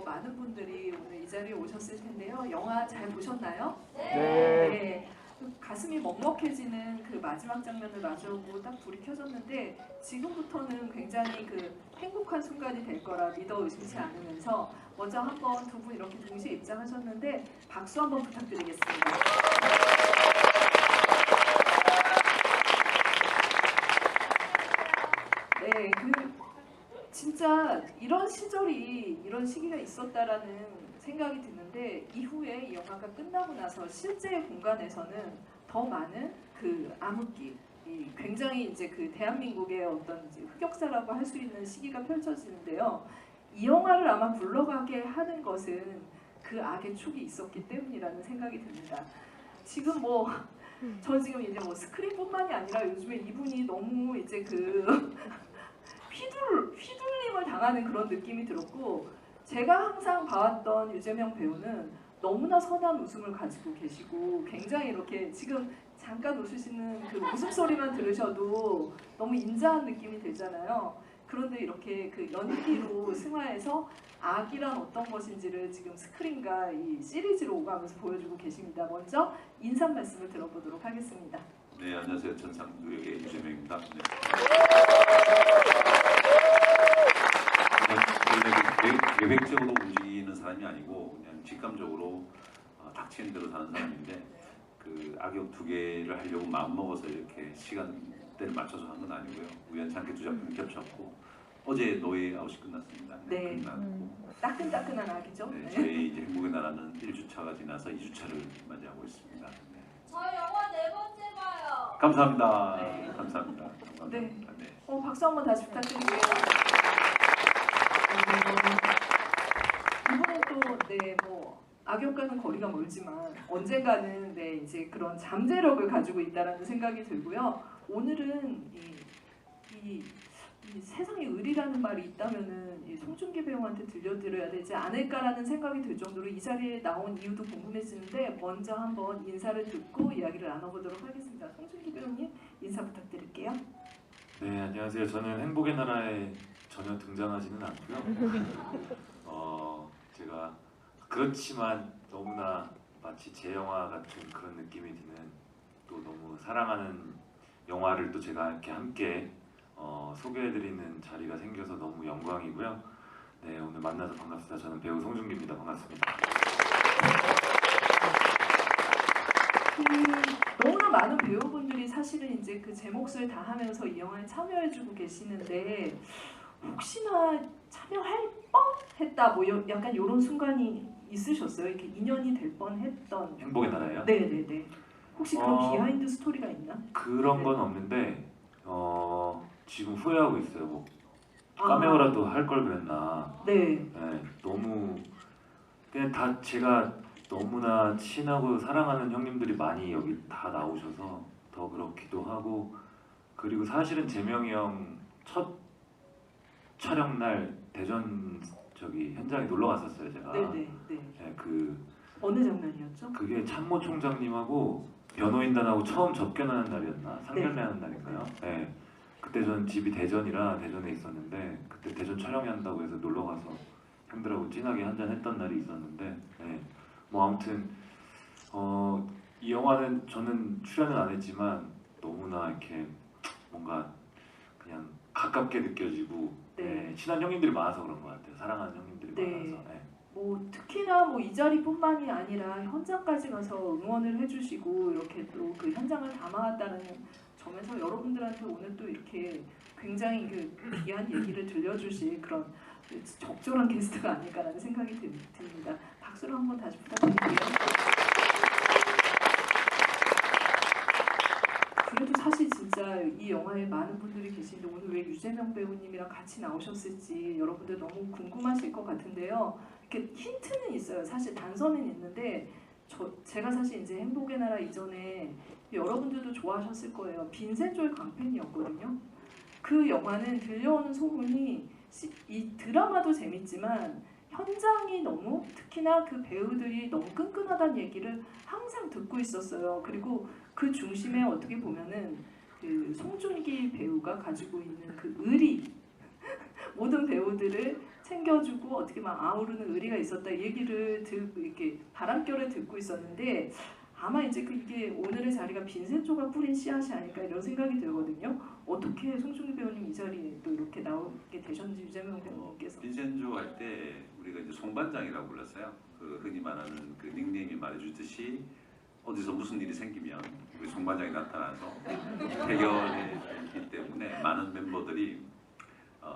많은 분들이 오늘 이 자리에 오셨을 텐데요. 영화 잘 보셨나요? 네. 가슴이 먹먹해지는 그 마지막 장면을 마주하고 딱 불이 켜졌는데 지금부터는 굉장히 그 행복한 순간이 될 거라 믿어 의심치 않으면서 먼저 한번 두 분 이렇게 동시에 입장하셨는데 박수 한번 부탁드리겠습니다. 네, 진짜 이런 시절이 이런 시기가 있었다라는 생각이 드는데 이후에 이 영화가 끝나고 나서 실제 공간에서는 더 많은 그 암흑기, 굉장히 이제 그 대한민국의 어떤 이제 흑역사라고 할 수 있는 시기가 펼쳐지는데요. 이 영화를 아마 굴러가게 하는 것은 그 악의 축이 있었기 때문이라는 생각이 듭니다. 지금 전 지금 이제 스크린뿐만이 아니라 요즘에 이분이 너무 이제 그 휘둘림을 당하는 그런 느낌이 들었고, 제가 항상 봐왔던 유재명 배우는 너무나 선한 웃음을 가지고 계시고 굉장히 이렇게 지금 잠깐 웃으시는 그 웃음소리만 들으셔도 너무 인자한 느낌이 들잖아요. 그런데 이렇게 그 연기로 승화해서 악이란 어떤 것인지를 지금 스크린과 이 시리즈로 오가면서 보여주고 계십니다. 먼저 인사 말씀을 들어보도록 하겠습니다. 네, 안녕하세요. 전상구역의 유재명입니다. 네. 원래 계획적으로 움직이는 사람이 아니고 그냥 직감적으로 닥치는 대로 사는 사람인데 그 악역 두 개를 하려고 마음먹어서 이렇게 시간대를 맞춰서 한 건 아니고요. 우연찮게 두 작품이 겹쳤고 어제 노예 아웃이 끝났습니다. 네. 따끈따끈한 악이죠. 네, 저희 이제 행복의 나라는 1주차가 지나서 2주차를 맞이하고 있습니다. 네. 저 영화 4번째 봐요. 감사합니다. 네. 감사합니다. 네. 네. 박수 한번 다시 부탁드리고요. 이번엔 또 악역과는 거리가 멀지만 언젠가는 이제 그런 잠재력을 가지고 있다라는 생각이 들고요. 오늘은 이 세상에 의리라는 말이 있다면은 송중기 배우한테 들려드려야 되지 않을까라는 생각이 들 정도로 이 자리에 나온 이유도 궁금해지는데 먼저 한번 인사를 듣고 이야기를 나눠보도록 하겠습니다. 송중기 배우님 인사 부탁드릴게요. 네, 안녕하세요. 저는 행복의 나라에 전혀 등장하지는 않고요. 제가 그렇지만 너무나 마치 제 영화 같은 그런 느낌이 드는 또 너무 사랑하는 영화를 또 제가 이렇게 함께 소개해드리는 자리가 생겨서 너무 영광이고요. 네, 오늘 만나서 반갑습니다. 저는 배우 송중기입니다. 반갑습니다. 너무나 많은 배우분들이 사실은 이제 그 제 몫을 다하면서 이 영화에 참여해주고 계시는데 혹시나 참여할 뻔했다 약간 이런 순간이 있으셨어요? 이렇게 인연이 될 뻔했던 행복의 나라예요? 네네네. 혹시 그런 비하인드 스토리가 있나? 그런 건 없는데 지금 후회하고 있어요. 카메오라도 할 걸 그랬나. 네. 너무 그냥 다 제가 너무나 친하고 사랑하는 형님들이 많이 여기 다 나오셔서 더 그렇기도 하고, 그리고 사실은 재명이 형 첫 촬영 날 대전 현장에 놀러 갔었어요 제가. 네네. 네, 어느 장면이었죠? 그게 참모 총장님하고 변호인단하고 처음 접견하는 날이었나? 상견례하는 날인가요? 네. 그때 전 집이 대전이라 대전에 있었는데 그때 대전 촬영한다고 해서 놀러 가서 형들하고 진하게 한잔 했던 날이 있었는데, 네. 아무튼 이 영화는 저는 출연은 안 했지만 너무나 이렇게 뭔가 그냥 가깝게 느껴지고, 네. 친한 형님들이 많아서 그런 것 같아요. 사랑하는 형님들이 많아서. 네. 특히나 이 자리뿐만이 아니라 현장까지 가서 응원을 해주시고 이렇게 또 그 현장을 담아왔다는 점에서 여러분들한테 오늘 또 이렇게 굉장히 그 귀한 얘기를 들려주실 그런 적절한 게스트가 아닐까라는 생각이 듭니다. 박수를 한번 다시 부탁드릴게요. 그래도 사실 진짜 이 영화에 많은 분들이 계신데 오늘 왜 유재명 배우님이랑 같이 나오셨을지 여러분들 너무 궁금하실 것 같은데요. 이렇게 힌트는 있어요. 사실 단서는 있는데 제가 사실 이제 행복의 나라 이전에 여러분들도 좋아하셨을 거예요. 빈센조의 광팬이었거든요. 그 영화는 들려오는 소문이 이 드라마도 재밌지만 현장이 너무, 특히나 그 배우들이 너무 끈끈하다는 얘기를 항상 듣고 있었어요. 그리고 그 중심에 어떻게 보면은 그 송중기 배우가 가지고 있는 그 의리 모든 배우들을 챙겨 챙겨주고 어떻게 막 아우르는 의리가 있었다 얘기를 듣고 이렇게 바람결을 듣고 있었는데 아마 이제 이게 오늘의 자리가 빈센조가 뿌린 씨앗이 아닐까 이런 생각이 들거든요. 어떻게 송중기 배우님 이 자리에 또 이렇게 나오게 되셨는지 유재명 배우님께서. 빈센조 할 때 우리가 이제 송반장이라고 불렀어요. 그 흔히 말하는 그 닉네임이 말해주듯이 어디서 무슨 일이 생기면 우리 송반장이 나타나서 해결해 주기 때문에 많은 멤버들이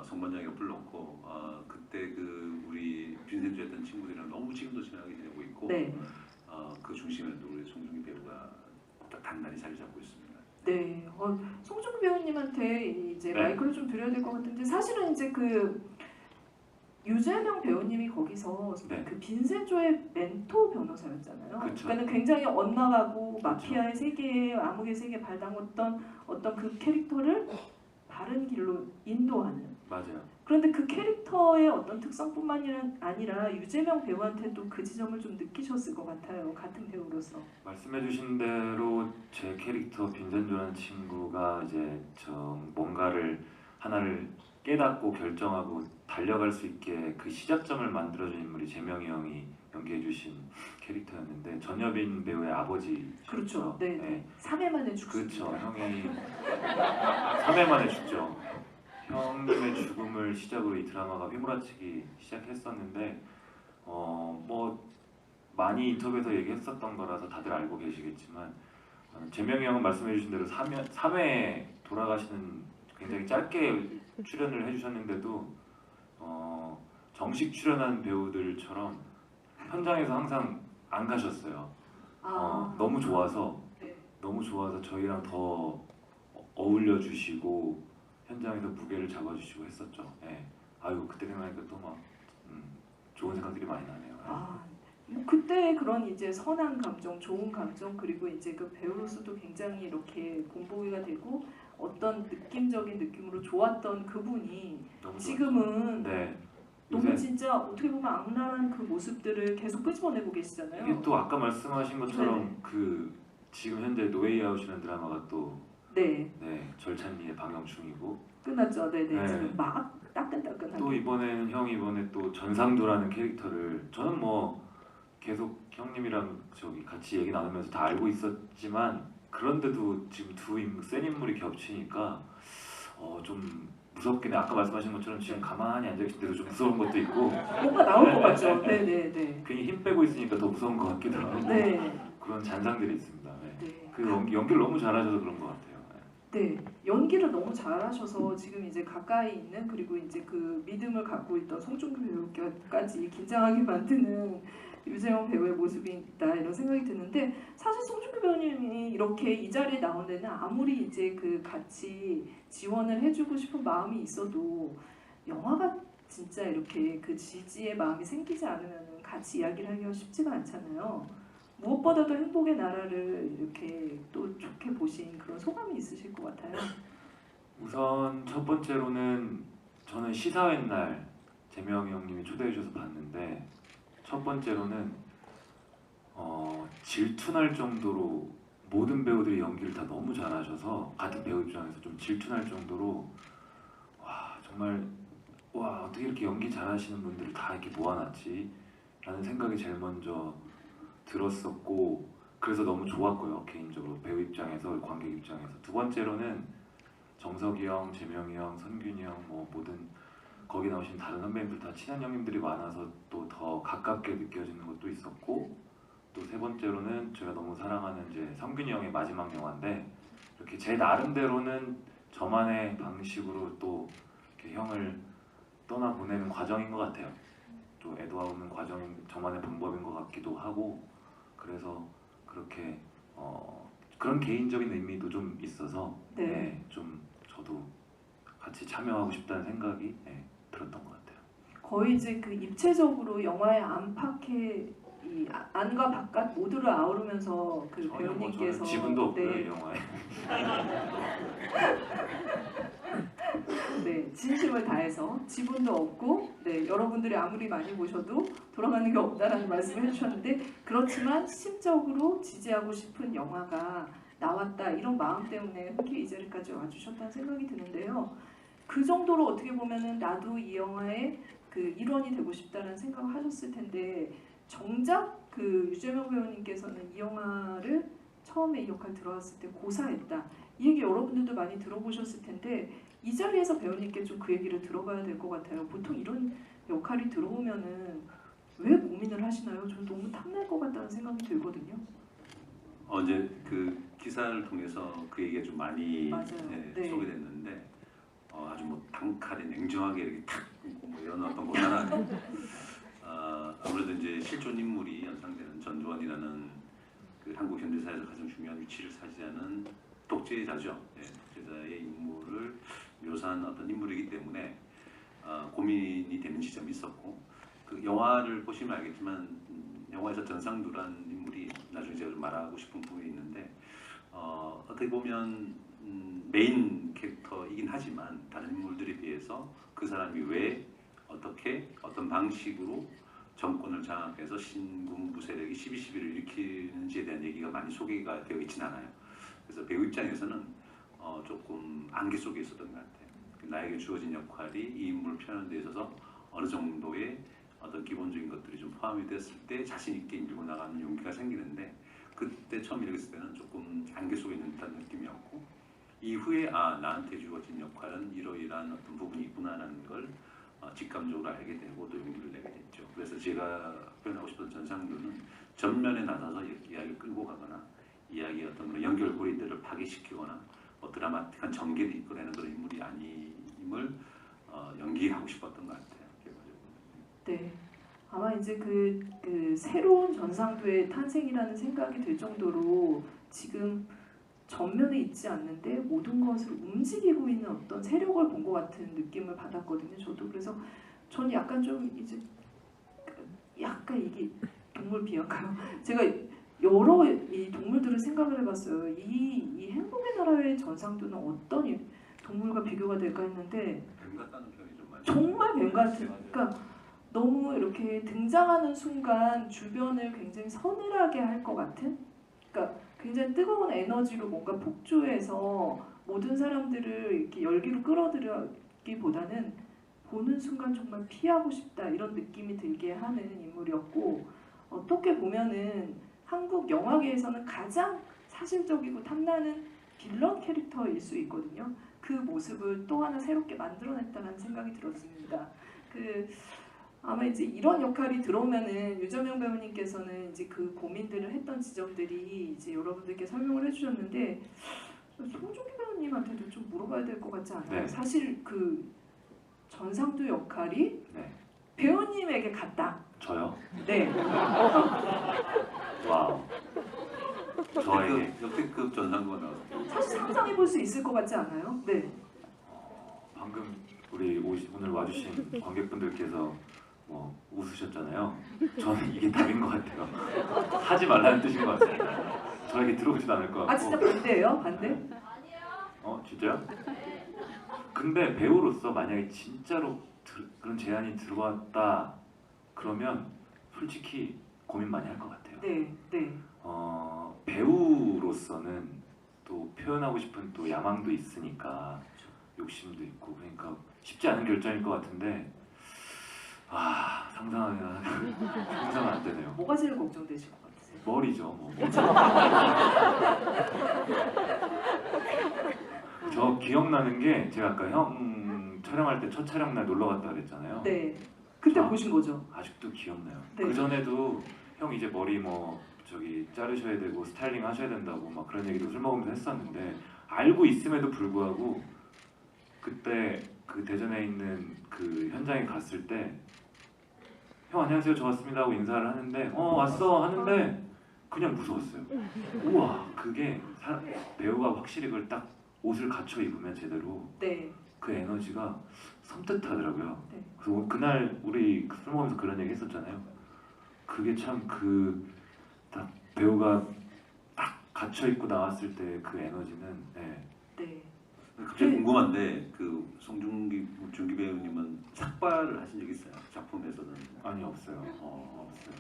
송반장이가 불렀고 그때 그 우리 빈센조 했던 친구들이랑 너무 지금도 친하게 지내고 있고 네. 그 중심에도 우리 송중기 배우가 단단히 자리 잡고 있습니다. 네. 송중기 배우님한테 이제 네. 마이크를 좀 드려야 될 것 같은데 사실은 이제 유재명 배우님이 거기서 네. 그 빈센조의 멘토 변호사였잖아요. 그쵸. 그러니까 굉장히 엇나가고 마피아의 세계에 암흑의 세계에 발담았던 어떤 그 캐릭터를 바른 길로 인도하는. 맞아요. 그런데 그 캐릭터의 어떤 특성뿐만 아니라 유재명 배우한테도 그 지점을 좀 느끼셨을 것 같아요. 같은 배우로서. 말씀해주신 대로 제 캐릭터 빈센조라는 친구가 이제 뭔가를 하나를 깨닫고 결정하고 달려갈 수 있게 그 시작점을 만들어준 인물이 재명이 형이 연기해주신 캐릭터였는데 전여빈 배우의 아버지. 그렇죠. 네. 네. 3회 만에 죽습니다. 그렇죠. 형이 3회 만에 죽죠. 형님의 죽음을 시작으로 이 드라마가 휘몰아치기 시작했었는데 뭐 많이 인터뷰에서 얘기했었던 거라서 다들 알고 계시겠지만 재명이 형은 말씀해주신 대로 3회 돌아가시는 굉장히 짧게 출연을 해주셨는데도 정식 출연한 배우들처럼 현장에서 항상 안 가셨어요. 너무 좋아서 네. 너무 좋아서 저희랑 더 어울려 주시고 현장에서 무게를 잡아주시고 했었죠. 예. 아유 그때 생각하니까 또 막 좋은 생각들이 많이 나네요. 뭐 그때 그런 이제 선한 감정, 좋은 감정 그리고 이제 그 배우로서도 굉장히 이렇게 본보기가 되고 어떤 느낌적인 느낌으로 좋았던 그분이 너무 지금은 네. 너무 요새 진짜 어떻게 보면 악랄한 그 모습들을 계속 끄집어내고 계시잖아요. 이게 또 아까 말씀하신 것처럼 네네. 그 지금 현재 노웨이아웃이라는 드라마가 또 네, 절찬리에 방영 중이고 끝났죠. 네네. 네. 지금 막 따끈따끈하게. 또 이번에는 형이 이번에 또 전상도라는 캐릭터를 저는 뭐 계속 형님이랑 같이 얘기 나누면서 다 알고 있었지만 그런데도 지금 센 인물이 겹치니까 좀 무섭긴 해. 아까 말씀하신 것처럼 지금 가만히 앉아 계신데도 좀 무서운 것도 있고 뭔가 나올 것 같죠. 네네네. 괜히 힘 빼고 있으니까 더 무서운 것 같기도 하고 네. 그런 잔상들이 있습니다. 네. 네. 그 연기를 너무 잘하셔서 그런 것 같아요. 네, 연기를 너무 잘하셔서 지금 이제 가까이 있는 그리고 이제 그 믿음을 갖고 있던 송중기 배우까지 긴장하게 만드는 유재명 배우의 모습이 있다 이런 생각이 드는데 사실 송중기 배우님이 이렇게 이 자리에 나온 데는 아무리 이제 그 같이 지원을 해주고 싶은 마음이 있어도 영화가 진짜 이렇게 그 지지의 마음이 생기지 않으면 같이 이야기를 하기가 쉽지가 않잖아요. 무엇보다도 행복의 나라를 이렇게 또 좋게 보신 그런 소감이 있으실 것 같아요. 우선 첫 번째로는 저는 시사회 날 재명이 형님이 초대해 주셔서 봤는데 첫 번째로는 질투날 정도로 모든 배우들이 연기를 다 너무 잘하셔서 같은 배우 입장에서 좀 질투날 정도로 와 정말 와 어떻게 이렇게 연기 잘하시는 분들을 다 이렇게 모아놨지 라는 생각이 제일 먼저 들었었고 그래서 너무 좋았고요. 개인적으로 배우 입장에서 관객 입장에서. 두 번째로는 정석이 형, 재명이 형, 선균이 형 뭐 모든 거기 나오신 다른 선배님들 다 친한 형님들이 많아서 또 더 가깝게 느껴지는 것도 있었고 또 세 번째로는 제가 너무 사랑하는 이제 성균이 형의 마지막 영화인데 이렇게 제 나름대로는 저만의 방식으로 또 이렇게 형을 떠나보내는 과정인 것 같아요. 또 애도하는 과정인 저만의 방법인 것 같기도 하고 그래서 그렇게 그런 개인적인 의미도 좀 있어서 네. 좀 저도 같이 참여하고 싶다는 생각이 들었던 것 같아요. 거의 이제 그 입체적으로 영화의 안팎에 이 안과 바깥 모두를 아우르면서 그 전혀 배우님께서 저는 지분도 없고요 네, 이 영화에. 네, 진심을 다해서 지분도 없고 네, 여러분들이 아무리 많이 보셔도 돌아가는 게 없다라는 말씀을 해주셨는데 그렇지만 심적으로 지지하고 싶은 영화가 나왔다 이런 마음 때문에 흔쾌히 이 자리까지 와주셨다는 생각이 드는데요. 그 정도로 어떻게 보면은 나도 이 영화에 그 일원이 되고 싶다라는 생각을 하셨을 텐데 정작 그 유재명 배우님께서는 이 영화를 처음에 이 역할 들어왔을 때 고사했다. 이 얘기 여러분들도 많이 들어보셨을 텐데 이 자리에서 배우님께 좀 그 얘기를 들어봐야 될 것 같아요. 보통 이런 역할이 들어오면은 왜 고민을 하시나요? 저는 너무 탐날 것 같다는 생각이 들거든요. 어제 그 기사를 통해서 그 얘기가 좀 많이 맞아요. 네, 네. 소개됐는데 아주 뭐 단칼에 냉정하게 이렇게 탁 뭐 이런 어떤 것보다는 아무래도 이제 실존 인물이 연상되는 전두환이라는 그 한국 현대사에서 가장 중요한 위치를 차지하는 독재자죠. 네, 독재자의 인물을 묘사한 어떤 인물이기 때문에 고민이 되는 지점이 있었고 그 영화를 보시면 알겠지만 영화에서 전상두라는 인물이 나중에 제가 좀 말하고 싶은 부분이 있는데 어떻게 보면 메인 캐릭터이긴 하지만 다른 인물들에 비해서 그 사람이 왜 어떻게 어떤 방식으로 정권을 장악해서 신군부 세력이 12.12를 일으키는지에 대한 얘기가 많이 소개가 되어 있진 않아요. 그래서 배우 입장에서는 조금 안개 속에 있었던 것 같아요. 나에게 주어진 역할이 이 인물을 표현하는 데 있어서 어느 정도의 어떤 기본적인 것들이 좀 포함이 됐을 때 자신 있게 밀고 나가는 용기가 생기는데 그때 처음 읽었을 때는 조금 안개 속에 있는 듯한 느낌이었고 이후에 나한테 주어진 역할은 이러이러한 어떤 부분이 있구나라는 걸 직감적으로 알게 되고 또 용기를 내게 됐죠. 그래서 제가 표현하고 싶은 전상도는 전면에 나서서 이야기를 끌고 가거나 이야기의 어떤 그런 연결고리들을 파괴시키거나 드라마틱한 전개를 이끌어내는 그런 인물이 아님을 연기하고 싶었던 것 같아요. 네. 아마 이제 그 새로운 전상도의 탄생이라는 생각이 들 정도로 지금 전면에 있지 않는데 모든 것을 움직이고 있는 어떤 세력을 본 것 같은 느낌을 받았거든요. 저도 그래서 저는 약간 좀 이제 약간 이게 동물 비유인가요? 제가 여러 이 동물들을 생각을 해봤어요. 이 행복의 나라의 전상도는 어떤 동물과 비교가 될까 했는데 뱀 같다는 표현이 좀 많이 정말 뱀 같은. 그러니까 너무 이렇게 등장하는 순간 주변을 굉장히 서늘하게 할 것 같은. 그러니까 굉장히 뜨거운 에너지로 뭔가 폭주해서 모든 사람들을 이렇게 열기로 끌어들이기보다는 보는 순간 정말 피하고 싶다 이런 느낌이 들게 하는 인물이었고 어떻게 보면은 한국 영화계에서는 가장 사실적이고 탐나는 빌런 캐릭터일 수 있거든요. 그 모습을 또 하나 새롭게 만들어냈다는 생각이 들었습니다. 아마 이제 이런 역할이 들어오면은 유재명 배우님께서는 이제 그 고민들을 했던 지점들이 이제 여러분들께 설명을 해주셨는데 송중기 배우님한테도 좀 물어봐야 될 것 같지 않아요? 네. 사실 그 전상도 역할이 네. 배우님에게 갔다. 저요? 네. 와우. 저에게 역대급 전상도가 나왔어요. 사실 상상해 볼 수 있을 것 같지 않아요? 네. 방금 우리 오늘 와주신 관객분들께서 웃으셨잖아요. 저는 이게 답인 것 같아요. 하지 말라는 뜻인 것 같아요. 저에게 들어오지도 않을 것 같고. 아 진짜 반대예요? 반대? 아니요. 진짜요? 근데 배우로서 만약에 진짜로 그런 제안이 들어왔다 그러면 솔직히 고민 많이 할 것 같아요. 네. 네. 배우로서는 또 표현하고 싶은 또 야망도 있으니까 욕심도 있고 그러니까 쉽지 않은 결정일 것 같은데 상상은 안 되네요. 뭐가 제일 걱정되실 것 같으세요? 머리죠. 저 기억나는 게 제가 아까 형 촬영할 때 첫 촬영날 놀러 갔다 그랬잖아요. 네. 그때 보신 거죠? 아직도 기억나요. 네. 그 전에도 형 이제 머리 자르셔야 되고 스타일링 하셔야 된다고 막 그런 얘기도 술 먹으면서 했었는데 알고 있음에도 불구하고 그때 그 대전에 있는 그 현장에 갔을 때 형 안녕하세요 저 왔습니다 하고 인사를 하는데 왔어 하는데 그냥 무서웠어요. 우와 그게 배우가 확실히 그걸 딱 옷을 갖춰 입으면 제대로 네. 그 에너지가 섬뜩하더라고요. 네. 그래서 그날 우리 술 먹으면서 그런 얘기 했었잖아요. 그게 참 딱 배우가 딱 갇혀 입고 나왔을 때 그 에너지는 네. 갑자기 궁금한데 그 송중기 배우님은 삭발을 하신 적 있어요? 작품에서는? 아니 없어요. 없어요.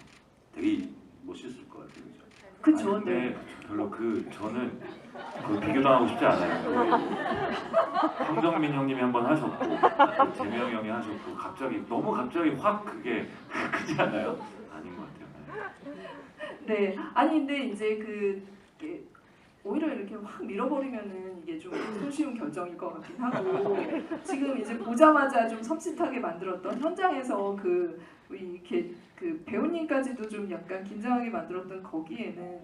되게 멋있을 것 같아요, 그죠? 그쵸? 아니, 네. 근데 별로 저는 그 비교당하고 싶지 않아요. 황정민 형님이 한번 하셨고 재명이 형이 하셨고 갑자기 확 그게 크지 않아요? 아닌 것 같아요. 네. 아니 근데 이제 이게 오히려 이렇게 확 밀어버리면은 이게 좀 손쉬운 결정일 것 같긴 하고 지금 이제 보자마자 좀 섬찟하게 만들었던 현장에서 이렇게 배우님까지도 좀 약간 긴장하게 만들었던 거기에는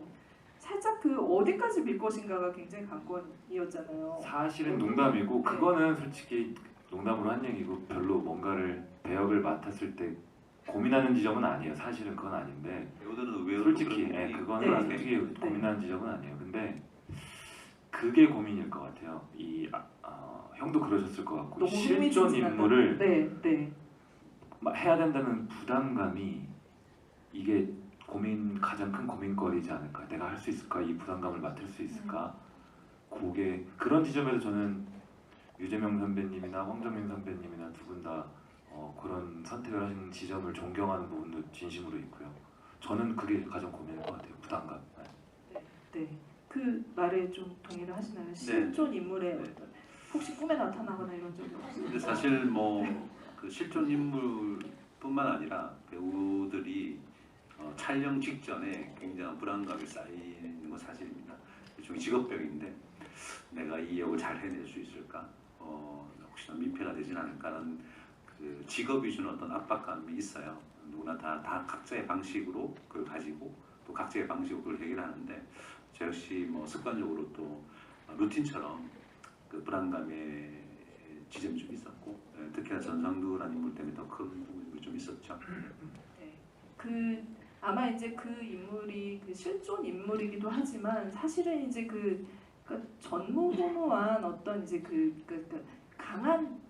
살짝 어디까지 밀 것인가가 굉장히 관건이었잖아요. 사실은 농담이고 그거는 솔직히 농담으로 한 얘기고 별로 뭔가를 배역을 맡았을 때 고민하는 지점은 아니에요. 사실은 그건 아닌데 배우들은 의외로 솔직히 그런 그거는 네. 솔직히 고민하는 지점은 아니에요. 근데 그게 고민일 것 같아요. 형도 그러셨을 것 같고 너무 실존 흥미진진하다. 인물을 네. 해야 된다는 부담감이 이게 가장 큰 고민거리지 않을까. 내가 할 수 있을까? 이 부담감을 맡을 수 있을까? 그런 지점에서 저는 유재명 선배님이나 황정민 선배님이나 두 분 다 그런 선택을 하신 지점을 존경하는 부분도 진심으로 있고요. 저는 그게 가장 고민일 것 같아요. 부담감. 네. 그 말에 좀 동의를 하시나요? 실존 인물의 어떤 혹시 꿈에 나타나거나 이런 적이 없어요? 근데 사실 그 실존 인물뿐만 아니라 배우들이 촬영 직전에 굉장한 불안감이 쌓이는 건 사실입니다. 일종의 직업병인데 내가 이 역을 잘 해낼 수 있을까? 혹시나 민폐가 되진 않을까라는 그 직업이 주는 어떤 압박감이 있어요. 누구나 다 각자의 방식으로 그걸 가지고 또 각자의 방식으로 그걸 해결하는데 저 역시 습관적으로 또 루틴처럼 그 불안감의 지점이 좀 있었고 특히나 전상두라는 인물 때문에 더 큰 부분이 좀 있었죠. 네. 아마 이제 그 인물이 실존 인물이기도 하지만 사실은 이제 전무후무한 어떤 이제 강한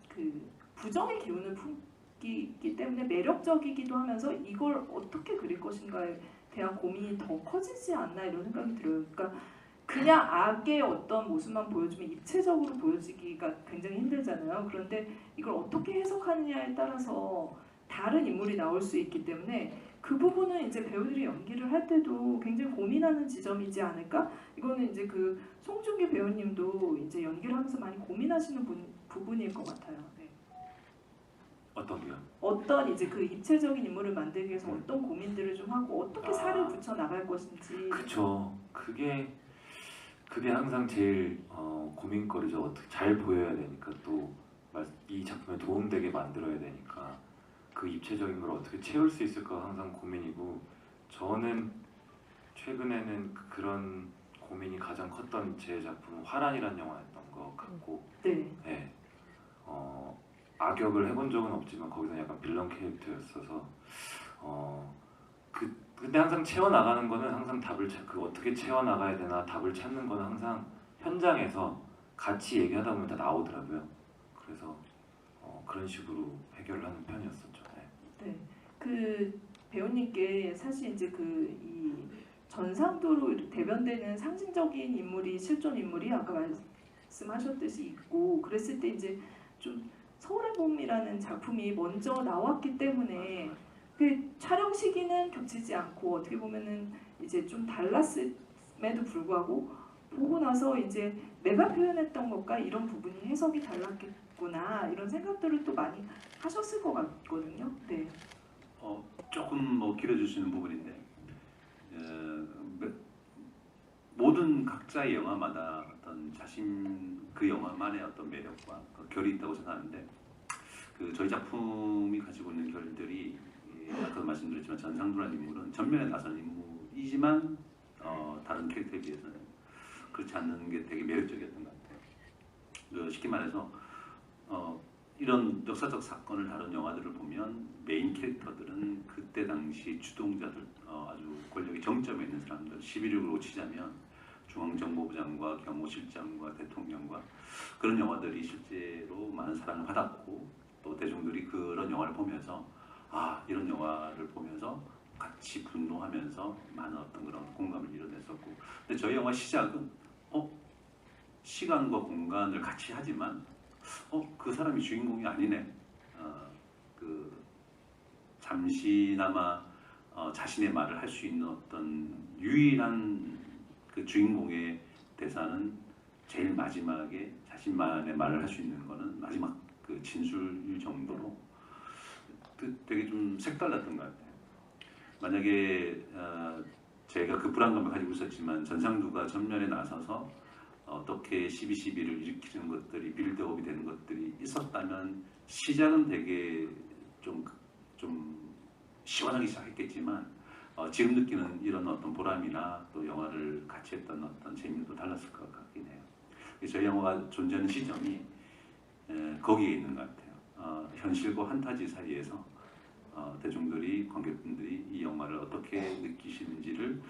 부정의 기운을 품기 때문에 매력적이기도 하면서 이걸 어떻게 그릴 것인가에 대한 고민이 더 커지지 않나 이런 생각이 들어요. 그러니까 그냥 악의 어떤 모습만 보여주면 입체적으로 보여지기가 굉장히 힘들잖아요. 그런데 이걸 어떻게 해석하느냐에 따라서 다른 인물이 나올 수 있기 때문에 그 부분은 이제 배우들이 연기를 할 때도 굉장히 고민하는 지점이지 않을까? 이거는 이제 송중기 배우님도 이제 연기를 하면서 많이 고민하시는 부분일 것 같아요. 네. 어떤 게요? 어떤 이제 입체적인 인물을 만들기 위해서 어떤 고민들을 좀 하고 어떻게 살을 붙여 나갈 것인지. 그렇죠. 그게 항상 제일 고민거리죠. 어떻게 잘 보여야 되니까 또 이 작품에 도움되게 만들어야 되니까 그 입체적인 걸 어떻게 채울 수 있을까 항상 고민이고 저는 최근에는 그런 고민이 가장 컸던 제 작품은 화란이라는 영화였던 것 같고 네. 악역을 해본 적은 없지만 거기서 약간 빌런 캐릭터였어서 근데 항상 채워나가는 거는 항상 어떻게 채워나가야 되나 답을 찾는 거는 항상 현장에서 같이 얘기하다 보면 다 나오더라고요. 그래서 그런 식으로 해결을 하는 편이었었죠. 네. 그 배우님께 사실 이제 이 전상도로 대변되는 상징적인 인물이 실존 인물이 아까 말씀하셨듯이 있고 그랬을 때 이제 좀 서울의 봄이라는 작품이 먼저 나왔기 때문에 그 촬영 시기는 겹치지 않고 어떻게 보면은 이제 좀 달랐음에도 불구하고 보고 나서 이제 내가 표현했던 것과 이런 부분이 해석이 달랐겠구나 이런 생각들을 또 많이 하셨을 것 같거든요. 네. 조금 길어질 수 있는 부분인데 모든 각자의 영화마다 어떤 그 영화만의 어떤 매력과 결이 있다고 생각하는데 저희 작품이 가지고 있는 결들이 아까도 말씀드렸지만 전상두라는 인물은 전면에 나선 인물이지만 다른 캐릭터에 비해서는 그렇지 않는 게 되게 매력적이었던 것 같아요. 쉽게 말해서 이런 역사적 사건을 다룬 영화들을 보면 메인 캐릭터들은 그때 당시 주동자들 아주 권력의 정점에 있는 사람들 11.19로 치자면 중앙정보부 장과 경호실장과 대통령과 그런 영화들이 실제로 많은 사랑을 받았고 또 대중들이 그런 영화를 보면서 이런 영화를 보면서 같이 분노하면서 많은 어떤 그런 공감을 이뤄냈었고 근데 저희 영화 시작은 시간과 공간을 같이 하지만 그 사람이 주인공이 아니네. 잠시나마 자신의 말을 할 수 있는 어떤 유일한 그 주인공의 대사는 제일 마지막에 자신만의 말을 할 수 있는 거는 마지막 그 진술일 정도로 되게 좀 색달랐던 것 같아요. 만약에 제가 그 불안감을 가지고 있었지만 전상두가 전면에 나서서 어떻게 12.12를 일으키는 것들이 빌드업이 되는 것들이 있었다면 시작은 되게 좀 시원하게 시작했겠지만 지금 느끼는 이런 어떤 보람이나 또 영화를 같이 했던 어떤 재미도 달랐을 것 같긴 해요. 저희 영화가 존재하는 시점이 거기에 있는 것 같아요. 현실과 판타지 사이에서 대중들이, 관객분들이 이 영화를 어떻게 느끼시는지를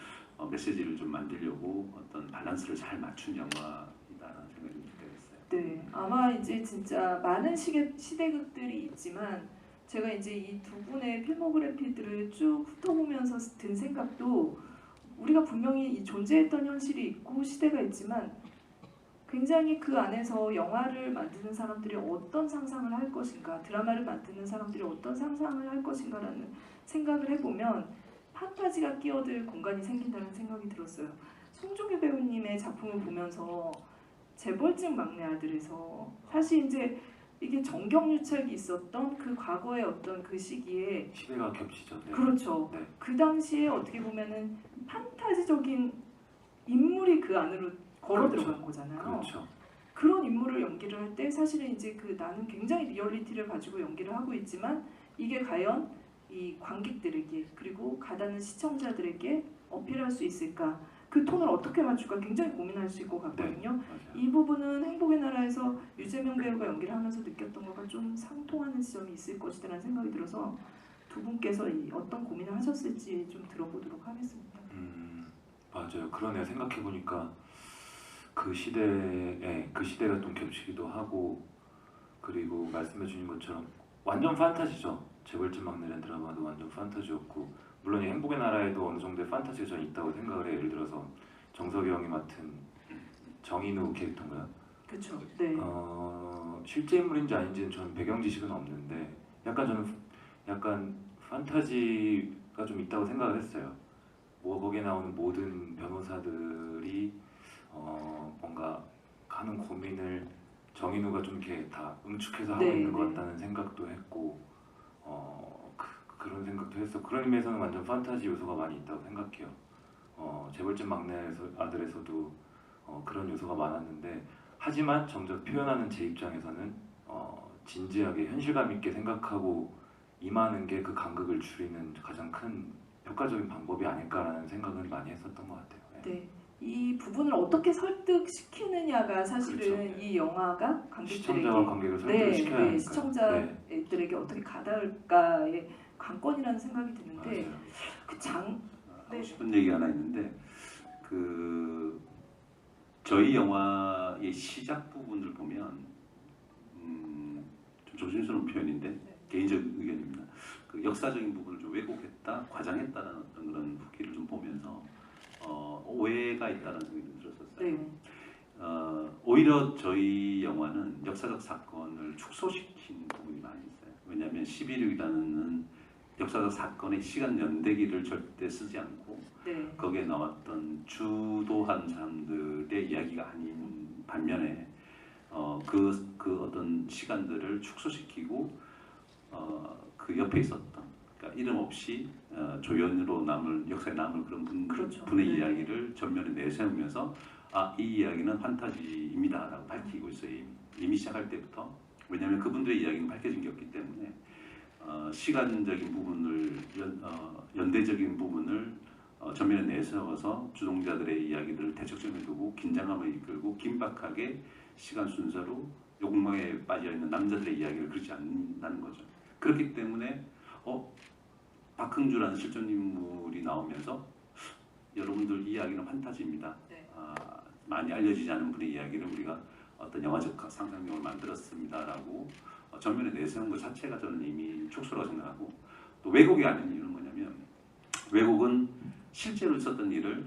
메시지를 좀 만들려고 어떤 밸런스를 잘 맞춘 영화이다라는 생각이 좀 들게 됐어요. 네, 아마 이제 진짜 많은 시대극들이 있지만 제가 이제 이 두 분의 필모그래피들을 쭉 훑어보면서 든 생각도 우리가 분명히 존재했던 현실이 있고 시대가 있지만 굉장히 그 안에서 영화를 만드는 사람들이 어떤 상상을 할 것인가, 드라마를 만드는 사람들이 어떤 상상을 할 것인가라는 생각을 해보면 판타지가 끼어들 공간이 생긴다는 생각이 들었어요. 송중기 배우님의 작품을 보면서 재벌집 막내 아들에서 사실 이제 이게 정경유착이 있었던 그 과거의 어떤 그 시기에 시대가 겹치죠. 네. 그렇죠. 네. 그 당시에 어떻게 보면은 판타지적인 인물이 그 안으로 걸어 그렇죠. 들어간 거잖아요. 그렇죠. 그런 인물을 연기를 할 때 사실은 이제 그 나는 굉장히 리얼리티를 가지고 연기를 하고 있지만 이게 과연 이 관객들에게 그리고 가다는 시청자들에게 어필할 수 있을까? 그 톤을 어떻게 맞출까 굉장히 고민하실 것 같거든요. 맞아요. 이 부분은 행복의 나라에서 유재명 배우가 연기를 하면서 느꼈던 것과 좀 상통하는 지점이 있을 것이라는 생각이 들어서 두 분께서 이 어떤 고민을 하셨을지 좀 들어보도록 하겠습니다. 맞아요. 그러네요. 생각해 보니까 그 시대가 좀 겹치기도 하고 그리고 말씀해 주신 것처럼 완전 판타지죠. 재벌집 막내라는 드라마도 완전 판타지였고 물론 이 행복의 나라에도 어느 정도의 판타지가 전 있다고 생각을 해요. 예를 들어서 정석이 형이 맡은 정인우 캐릭터인가요? 그렇죠. 네. 실제 인물인지 아닌지는 저는 배경 지식은 없는데 저는 판타지가 좀 있다고 생각을 했어요. 뭐 거기에 나오는 모든 변호사들이 뭔가 하는 고민을 정인우가 좀 이렇게 다 응축해서 하고 네, 있는 것 네. 같다는 생각도 했고 그런 생각도 했어. 그런 의미에서는 완전 판타지 요소가 많이 있다고 생각해요. 재벌집 막내 아들에서도 그런 요소가 많았는데 하지만 정작 표현하는 제 입장에서는 진지하게 현실감 있게 생각하고 임하는 게 그 간극을 줄이는 가장 큰 효과적인 방법이 아닐까라는 생각을 많이 했었던 것 같아요. 네. 이 부분을 어떻게 설득시키느냐가 사실은 그렇죠. 이 영화가 관객들에게 시청자와 관객을 설득시켜야 하니까요. 시청자들에게 어떻게 가닿을까의 관건이라는 생각이 드는데 맞아요. 하고 싶은 얘기 하나 있는데 그 저희 영화의 시작 부분을 보면 좀 조심스러운 표현인데 개인적 의견입니다. 그 역사적인 부분을 좀 왜곡했다, 과장했다라는 어떤 그런 후기를 좀 보면서 오해가 있다는 생각이 들었었어요. 네. 오히려 저희 영화는 역사적 사건을 축소시킨 부분이 많이 있어요. 왜냐하면 11.6이라는 역사적 사건의 시간 연대기를 절대 쓰지 않고 네. 거기에 나왔던 주도한 사람들의 이야기가 아닌 반면에 그 어떤 시간들을 축소시키고 그 옆에 있었던 그러니까 이름 없이 조연으로 역사에 남을 그런 그렇죠. 분의 네. 이야기를 전면에 내세우면서 이 이야기는 판타지입니다라고 밝히고 있어요. 이미 시작할 때부터. 왜냐하면 그분들의 이야기는 밝혀진 게 없기 때문에 시간적인 부분을 연대적인 부분을 전면에 내세워서 주동자들의 이야기들을 대척점에 두고 긴장감을 이끌고 긴박하게 시간 순서로 욕망에 빠져있는 남자들의 이야기를 그리지 않는다는 거죠. 그렇기 때문에 박흥주라는 실존 인물이 나오면서 여러분들 이 이야기는 판타지입니다. 네. 많이 알려지지 않은 분의 이야기를 우리가 어떤 영화적 상상력을 만들었습니다라고 전면에 내세운 것 자체가 저는 이미 축소라고 생각하고 또 왜곡이 아닌 이유는 뭐냐면 왜곡은 실제로 있었던 일을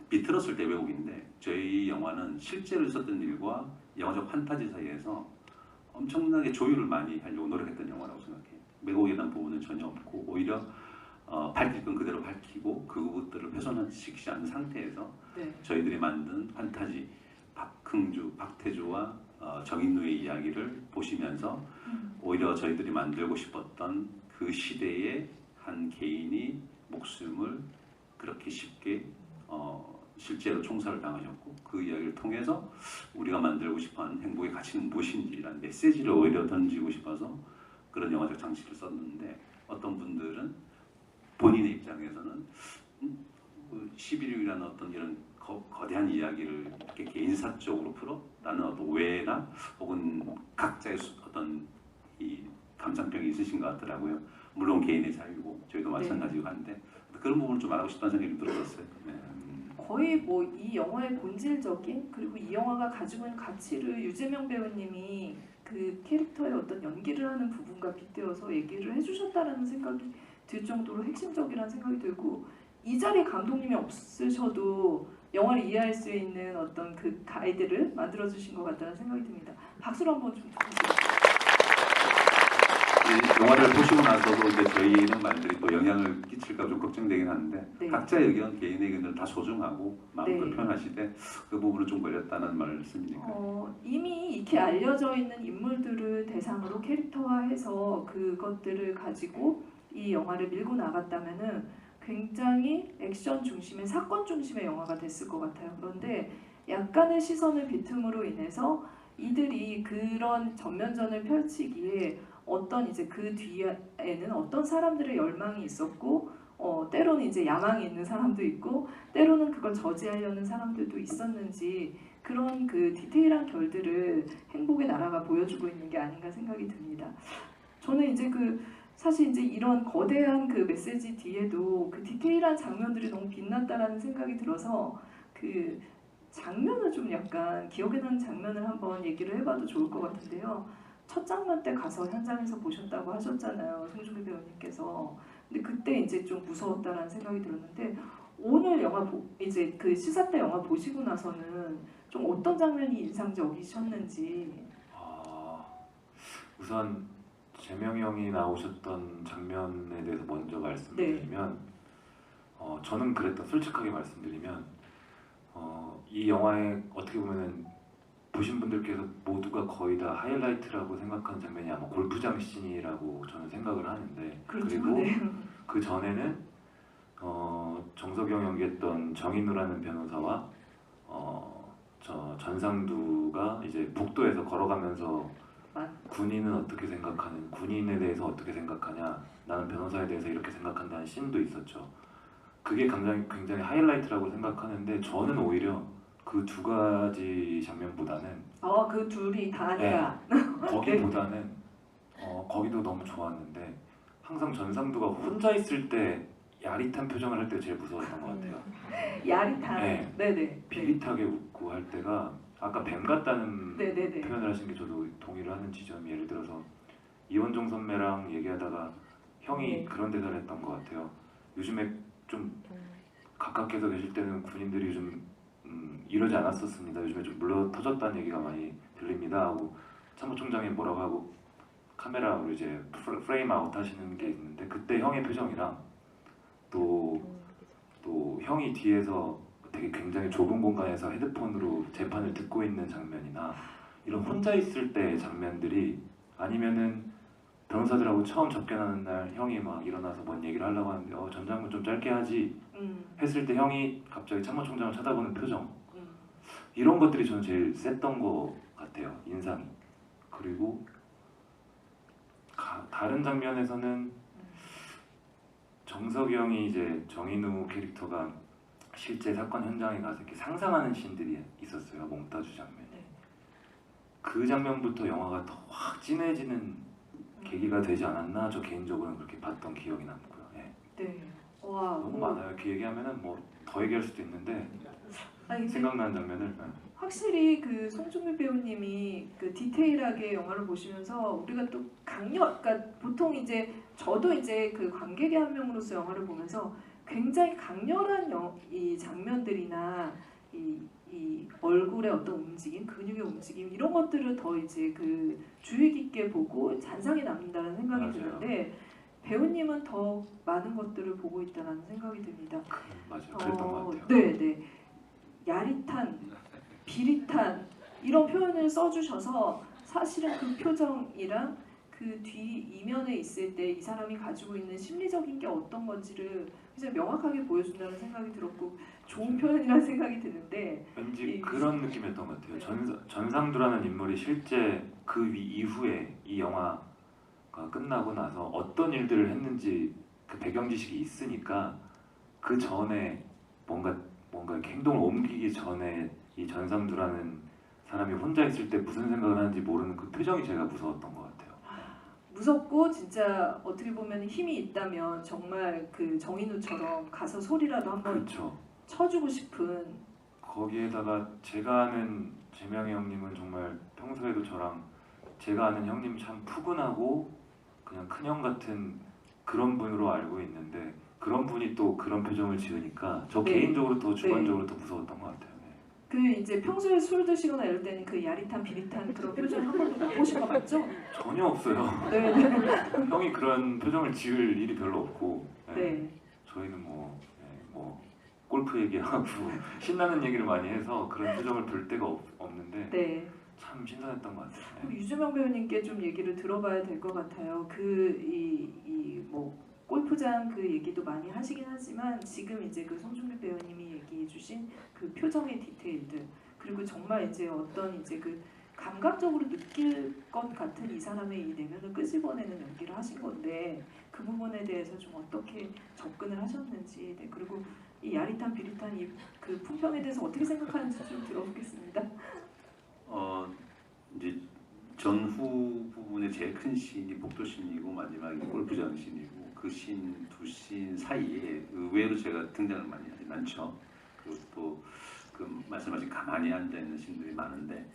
비틀었을 때 왜곡인데 저희 영화는 실제로 있었던 일과 영화적 판타지 사이에서 엄청나게 조율을 많이 하려고 노력했던 영화라고 생각해요. 왜곡이라는 부분은 전혀 없고 오히려 밝힐 건 그대로 밝히고 그것들을 훼손시키지 않는 상태에서 네. 저희들이 만든 판타지 박흥주, 박태주와 정인우의 이야기를 보시면서 오히려 저희들이 만들고 싶었던 그 시대의 한 개인이 목숨을 그렇게 쉽게 실제로 총살을 당하셨고 그 이야기를 통해서 우리가 만들고 싶어하는 행복의 가치는 무엇인지라는 메시지를 오히려 던지고 싶어서 그런 영화적 장치를 썼는데 어떤 분들은 본인의 입장에서는 11.6이라는 어떤 이런 거대한 이야기를 이렇게 개인사적으로 풀어? 라는 어떤 오해나 혹은 각자의 어떤 이 감상병이 있으신 것 같더라고요. 물론 개인의 자유고 저희도 마찬가지고 한데 그런 부분을 좀 알고 싶다는 생각이 들었어요. 네. 거의 뭐 이 영화의 본질적인 그리고 이 영화가 가지고 있는 가치를 유재명 배우님이 그 캐릭터의 어떤 연기를 하는 부분과 빗대어서 얘기를 해주셨다라는 생각이 들 정도로 핵심적이라는 생각이 들고 이 자리에 감독님이 없으셔도 영화를 이해할 수 있는 어떤 그 가이드를 만들어주신 것 같다는 생각이 듭니다. 박수로 한번 좀 주세요. 이 영화를 보시고 나서도 이제 저희는 말들이 또 영향을 끼칠까 좀 걱정되긴 하는데 네. 각자의 의견, 개인의 의견을 다 소중하고 마음껏 네. 표현하시되 그 부분을 좀 걸렸다는 말씀이니까. 이미 익히 알려져 있는 인물들을 대상으로 캐릭터화해서 그것들을 가지고 이 영화를 밀고 나갔다면은 굉장히 액션 중심의 사건 중심의 영화가 됐을 것 같아요. 그런데 약간의 시선을 비틈으로 인해서 이들이 그런 전면전을 펼치기에 어떤 이제 그 뒤에는 어떤 사람들의 열망이 있었고 때로는 이제 야망이 있는 사람도 있고 때로는 그걸 저지하려는 사람들도 있었는지 그런 그 디테일한 결들을 행복의 나라가 보여주고 있는 게 아닌가 생각이 듭니다. 저는 이제 사실 이제 이런 거대한 그 메시지 뒤에도 그 디테일한 장면들이 너무 빛났다라는 생각이 들어서 그 장면을 좀 약간 기억에 나는 장면을 한번 얘기를 해봐도 좋을 것 같은데요. 첫 장면 때 가서 현장에서 보셨다고 하셨잖아요, 송중기 배우님께서. 근데 그때 이제 좀 무서웠다라는 생각이 들었는데 오늘 영화 이제 그 시사 때 영화 보시고 나서는 좀 어떤 장면이 인상적이셨는지. 우선 재명이 형이 나오셨던 장면에 대해서 먼저 말씀드리면 저는 그랬던 솔직하게 말씀드리면 이 영화에 어떻게 보면은 보신 분들께서 모두가 거의 다 하이라이트라고 생각하는 장면이 아마 골프장 씬이라고 저는 생각을 하는데 그렇죠. 그리고 네. 그 전에는 정석영 연기했던 정인우라는 변호사와 저 전상두가 이제 북도에서 걸어가면서 군인은 어떻게 생각하는, 군인에 대해서 어떻게 생각하냐, 나는 변호사에 대해서 이렇게 생각한다는 씬도 있었죠. 그게 굉장히 하이라이트라고 생각하는데 저는 오히려 그 두 가지 장면보다는 그 둘이 다 아니라 거기보다는 거기도 너무 좋았는데 항상 전상두가 혼자 있을 때 야릿한 표정을 할 때 제일 무서웠던 것 같아요. 야릿한. 네. 네네. 비릿하게 웃고 할 때가 아까 뱀 같다는 네네네. 표현을 하신 게 저도 동의를 하는 지점이 예를 들어서 이원종 선배랑 얘기하다가 형이 네. 그런 대사를 했던 것 같아요. 요즘에 좀 가깝게서 계실 때는 군인들이 좀 이러지 않았었습니다. 요즘에 좀 물러 터졌다는 얘기가 많이 들립니다 하고 참모총장이 뭐라고 하고 카메라로 이제 프레임 아웃 하시는 게 있는데 그때 형의 표정이랑 또 형이 뒤에서 되게 굉장히 좁은 공간에서 헤드폰으로 재판을 듣고 있는 장면이나 이런 혼자 있을 때 장면들이 아니면은 변호사들하고 처음 접견하는 날 형이 막 일어나서 뭔 얘기를 하려고 하는데 전 장면 좀 짧게 하지 했을 때 형이 갑자기 참모총장을 쳐다보는 표정 이런 것들이 저는 제일 셌던 것 같아요, 인상이. 그리고 다른 장면에서는 정석이 형이 이제 정인우 캐릭터가 실제 사건 현장에 가서 이렇게 상상하는 씬들이 있었어요, 몽타주 장면에. 그 장면부터 영화가 더 확 진해지는 계기가 되지 않았나, 저 개인적으로는 그렇게 봤던 기억이 남고요. 네. 네. 와. 너무 많아요. 이렇게 얘기하면은 뭐 더 얘기할 수도 있는데 아니, 생각나는 장면을. 확실히 그 송중기 배우님이 그 디테일하게 영화를 보시면서 우리가 또 그러니까 보통 이제 저도 이제 그 관객의 한 명으로서 영화를 보면서 굉장히 강렬한 이 장면들이나 이 얼굴의 어떤 움직임, 근육의 움직임 이런 것들을 더 이제 그 주의 깊게 보고 잔상이 남는다는 생각이 맞아요. 드는데 배우님은 더 많은 것들을 보고 있다는 생각이 듭니다. 맞아요. 그랬던 것 같아요. 네. 야릿한, 비릿한 이런 표현을 써주셔서 사실은 그 표정이랑 그 뒤 이면에 있을 때 이 사람이 가지고 있는 심리적인 게 어떤 건지를 굉장히 명확하게 보여준다는 생각이 들었고 좋은 표현이라는 생각이 드는데 왠지 그런 느낌이었던 것 같아요. 전상두라는 인물이 실제 그 이후에 이 영화가 끝나고 나서 어떤 일들을 했는지 그 배경 지식이 있으니까 그 전에 뭔가 이렇게 행동을 옮기기 전에 이 전상두라는 사람이 혼자 있을 때 무슨 생각을 하는지 모르는 그 표정이 제가 무서웠던 것 같아요. 무섭고 진짜 어떻게 보면 힘이 있다면 정말 그 정인우처럼 가서 소리라도 한번 그렇죠. 쳐주고 싶은 거기에다가 제가 아는 재명이 형님은 정말 평소에도 저랑 제가 아는 형님 참 푸근하고 그냥 큰형 같은 그런 분으로 알고 있는데 그런 분이 또 그런 표정을 지으니까 저 네. 개인적으로 더 주관적으로 더 무서웠던 것 같아요. 네. 그 이제 평소에 술 드시거나 이럴 때는 그 야릿한 비릿한 그런 표정 한 번도 못 보신 거 맞죠? 전혀 없어요. 네. 형이 그런 표정을 지을 일이 별로 없고 네. 네. 저희는 뭐 골프 얘기하고 신나는 얘기를 많이 해서 그런 표정을 볼 데가 없는데 네. 참 신선했던 것 같아요. 네. 그럼 유주명 배우님께 좀 얘기를 들어봐야 될 것 같아요. 뭐 골프장 그 얘기도 많이 하시긴 하지만 지금 이제 그 송중기 배우님이 얘기해주신 그 표정의 디테일들 그리고 정말 이제 어떤 이제 그 감각적으로 느낄 것 같은 이 사람의 이 내면을 끄집어내는 연기를 하신 건데 그 부분에 대해서 좀 어떻게 접근을 하셨는지 네, 그리고 이 야릿한 비릿한 이 그 품평에 대해서 어떻게 생각하는지 좀 들어보겠습니다. 이제 전후 부분의 제일 큰 씬이 복도씬이고 마지막이 골프장 씬이고 그 씬 두 씬 사이에 의외로 제가 등장을 많이 하진 않죠. 그리고 또 그 말씀하신 가만히 앉아 있는 씬들이 많은데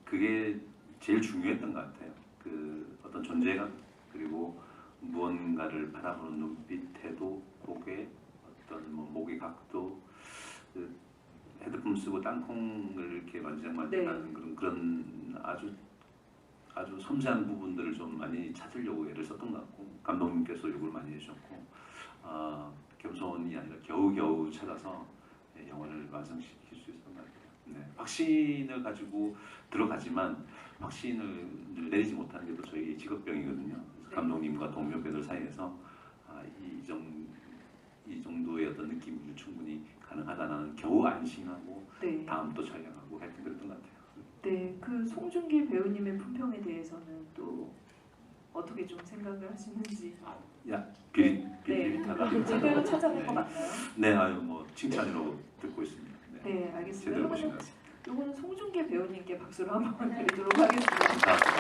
그게 제일 중요했던 것 같아요. 그 어떤 존재감 그리고 무언가를 바라보는 눈빛, 태도, 고개, 어떤 뭐 목의 각도, 그 헤드폰 쓰고 땅콩을 이렇게 만지작만지작하는 그런 아주 섬세한 부분들을 좀 많이 찾으려고 애를 썼던 것 같고 감독님께서 요구를 많이 해주셨고 겸손이 아니라 겨우겨우 찾아서 영화를 완성시킬 수 있었던 것 같아요. 네. 확신을 가지고 들어가지만 확신을 내리지 못하는 게 또 저희 직업병이거든요. 감독님과 동료 배우들 사이에서 이 정도의 어떤 느낌이 충분히 가능하다는 겨우 안심하고 네. 다음 또 촬영하고 하여튼 그랬던 것 같아요. 네, 그 송중기 배우님의 품평에 대해서는 또 어떻게 좀 생각을 하시는지. 비릿하다. 제대로 찾아낸 거 맞나요? 네, 아유 뭐 칭찬으로 듣고 있습니다. 네, 알겠습니다. 제대로 보신 것 그러면 같습니다. 요거는 송중기 배우님께 박수를 한번 드리도록 하겠습니다. 감사합니다.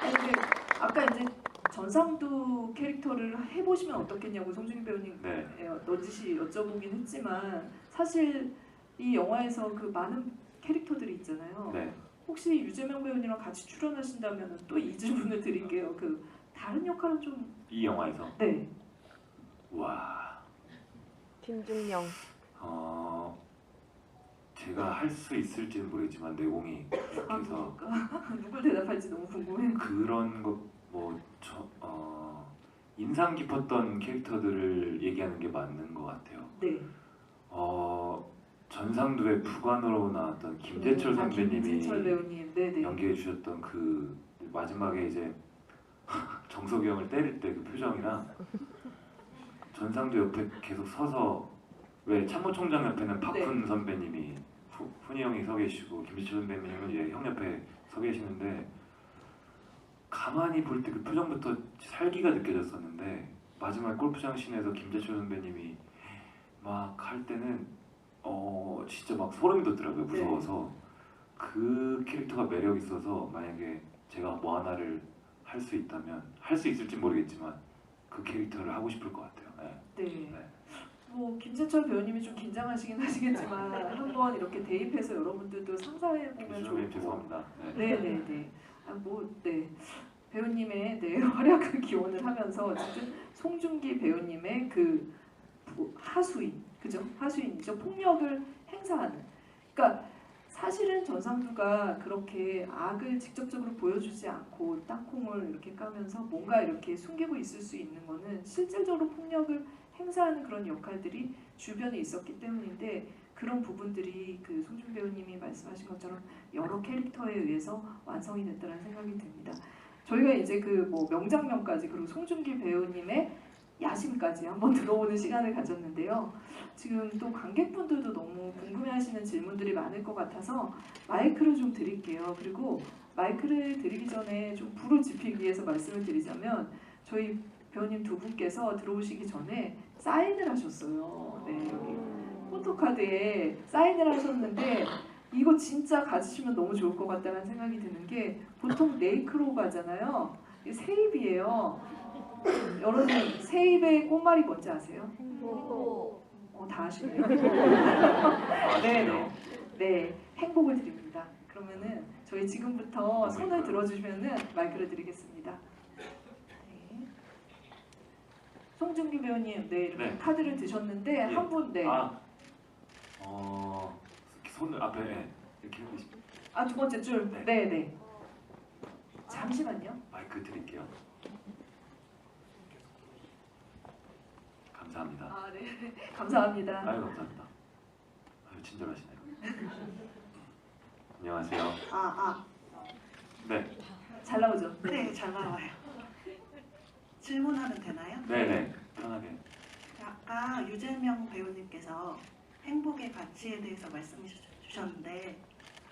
근데 아까 이제 전상두 캐릭터를 해보시면 어떻겠냐고 송중기 배우님 네. 넌지시 여쭤보긴 했지만 사실 이 영화에서 그 많은 캐릭터들이 있잖아요. 네. 혹시 유재명 배우님이랑 같이 출연하신다면 또 이 질문을 드릴게요. 그 다른 역할은 좀 이 영화에서 네. 와 김준영. 제가 할 수 있을지는 모르겠지만 내공이 이렇게 해서 그러니까 누굴 대답할지 너무 궁금해요. 그런 인상 깊었던 캐릭터들을 얘기하는 게 맞는 것 같아요. 네. 전상두의 부관으로 나왔던 김재철 선배님이 김재철 배우님, 네네. 연기해 주셨던 그 마지막에 이제 정석이 형을 때릴 때 그 표정이랑 전상두 옆에 계속 서서 왜 참모총장 옆에는 박훈 선배님이 훈이 형이 서 계시고 김재철 선배님은 이제 형 옆에 서 계시는데 가만히 볼 때 그 표정부터 살기가 느껴졌었는데 마지막 골프장 씬에서 김재철 선배님이 막 할 때는 진짜 막 소름이 돋더라고요. 무서워서. 그 캐릭터가 매력 있어서 만약에 제가 뭐 하나를 할 수 있다면 할 수 있을지 모르겠지만 그 캐릭터를 하고 싶을 것 같아요. 네. 네. 뭐 김재철 배우님이 좀 긴장하시긴 하시겠지만 한번 이렇게 대입해서 여러분들도 상상해 보면 좋을 것 죄송합니다. 네네네. 네. 배우님의 활약을 기원을 하면서 어쨌든 송중기 배우님의 그 하수인, 그죠? 하수인이죠. 폭력을 행사하는. 그러니까 사실은 전상두가 그렇게 악을 직접적으로 보여주지 않고 땅콩을 유니폼을 이렇게 까면서 뭔가 이렇게 숨기고 있을 수 있는 거는 실질적으로 폭력을 행사하는 그런 역할들이 주변에 있었기 때문인데 그런 부분들이 그 송중 배우님이 말씀하신 것처럼 여러 캐릭터에 의해서 완성이 됐다는 생각이 듭니다. 저희가 이제 그 뭐 명장면까지 그리고 송중기 배우님의 야심까지 한번 들어보는 시간을 가졌는데요. 지금 또 관객분들도 너무 궁금해하시는 질문들이 많을 것 같아서 마이크를 좀 드릴게요. 그리고 마이크를 드리기 전에 좀 불을 지피기 위해서 말씀을 드리자면 저희 배우님 두 분께서 들어오시기 전에 사인을 하셨어요. 네, 여기 포토카드에 사인을 하셨는데 이거 진짜 가지시면 너무 좋을 것 같다는 생각이 드는 게 보통 네이크로 가잖아요. 이게 세입이에요. 여러분 세입의 꽃말이 뭔지 아세요? 다 아시네요. 네네. 네, 행복을 드립니다. 그러면은 저희 지금부터 손을 들어주시면은 마이크를 드리겠습니다. 네. 송중기 배우님, 네 이렇게 네. 카드를 드셨는데 예. 한 분, 네. 손을 앞에 이렇게 해주시면 두 번째 줄. 네. 네, 네. 잠시만요. 마이크 드릴게요. 감사합니다. 네. 감사합니다. 아유 감사합니다. 아유 친절하시네요. 안녕하세요. 네, 잘 나오죠? 네, 잘 나와요. 질문하면 되나요? 네네 편하게. 아까 유재명 배우님께서 행복의 가치에 대해서 말씀해 주셨는데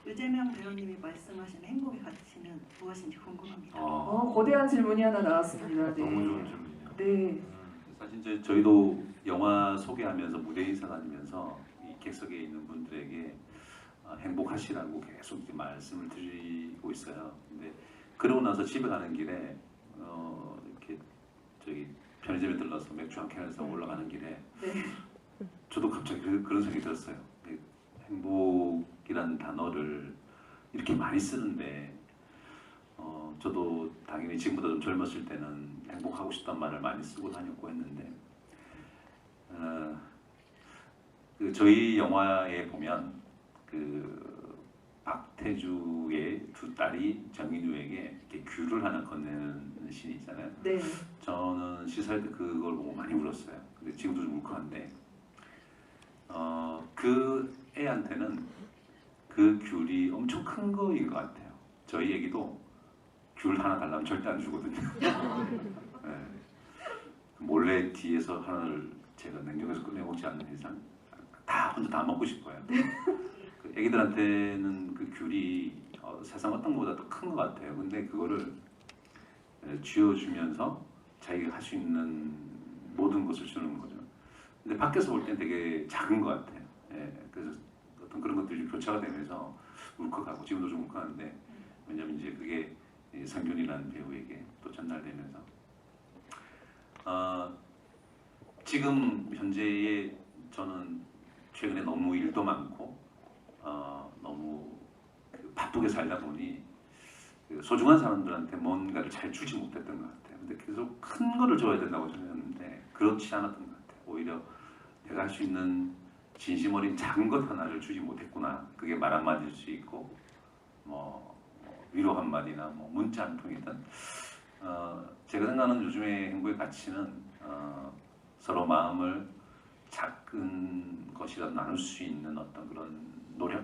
유재명 배우님이 말씀하신 행복의 가치는 무엇인지 궁금합니다. 거대한 질문이 하나 나왔습니다. 네. 너무 좋은 질문이에요. 네. 사실 이제 저희도 영화 소개하면서 무대 인사 다니면서 이 객석에 있는 분들에게 행복하시라고 계속 이렇게 말씀을 드리고 있어요. 근데 그러고 나서 집에 가는 길에 이렇게 저기 편의점에 들러서 맥주 한 캔에서 올라가는 길에 네. 저도 갑자기 그런 생각이 들었어요. 행복이라는 단어를 이렇게 많이 쓰는데 저도 당연히 지금보다 좀 젊었을 때는 행복하고 싶단 말을 많이 쓰고 다녔고 했는데 그 저희 영화에 보면 그 박태주의 두 딸이 정인우에게 이렇게 귤을 하나 건네는 신이 있잖아요. 네. 저는 시사할 때 그걸 보고 많이 울었어요. 근데 지금도 좀 울컥한데 그 애한테는 그 귤이 엄청 큰 거인 것 같아요. 저희 애기도 귤 하나 달라면 절대 안 주거든요. 네. 몰래 뒤에서 하나를 제가 냉장고에서 꺼내 먹지 않는 이상 다 혼자 다 먹고 싶어요. 그 애기들한테는 그 귤이 세상 어떤 것보다 더 큰 것 같아요. 근데 그거를 쥐어주면서 자기가 할 수 있는 모든 것을 주는 거죠. 근데 밖에서 볼 땐 되게 작은 것 같아요. 예, 그래서 어떤 그런 것들이 교차가 되면서 울컥하고 지금도 좀 울컥하는데 왜냐면 이제 그게 성균이라는 배우에게 또 전달되면서 지금 현재의 저는 최근에 너무 일도 많고 너무 바쁘게 살다 보니 소중한 사람들한테 뭔가를 잘 주지 못했던 것 같아요. 근데 계속 큰 거를 줘야 된다고 생각했는데 그렇지 않았던 것 같아요. 오히려 내가 할 수 있는 진심 어린 작은 것 하나를 주지 못했구나. 그게 말 한마디일 수 있고 뭐 위로 한마디나 뭐 문자 한 통이든 제가 생각하는 요즘의 행복의 가치는 서로 마음을 작은 것이라도 나눌 수 있는 어떤 그런 노력,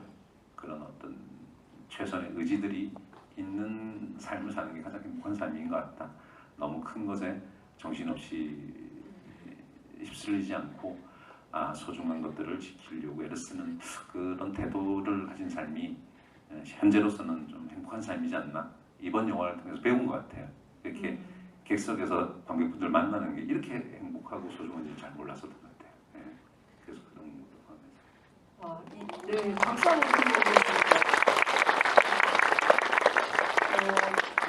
그런 어떤 최선의 의지들이 있는 삶을 사는 게 가장 행복한 삶인 것 같다. 너무 큰 것에 정신없이 휩쓸리지 않고 소중한 것들을 지키려고 애를 쓰는 그런 태도를 가진 삶이 현재로서는 좀 행복한 삶이지 않나. 이번 영화를 통해서 배운 것 같아요. 이렇게 객석에서 관객분들 만나는 게 이렇게 행복하고 소중한지 잘 몰랐었던 것 같아요. 네. 그래서 그런 것도 포함해서. 네, 박수 한번 드리겠습니다.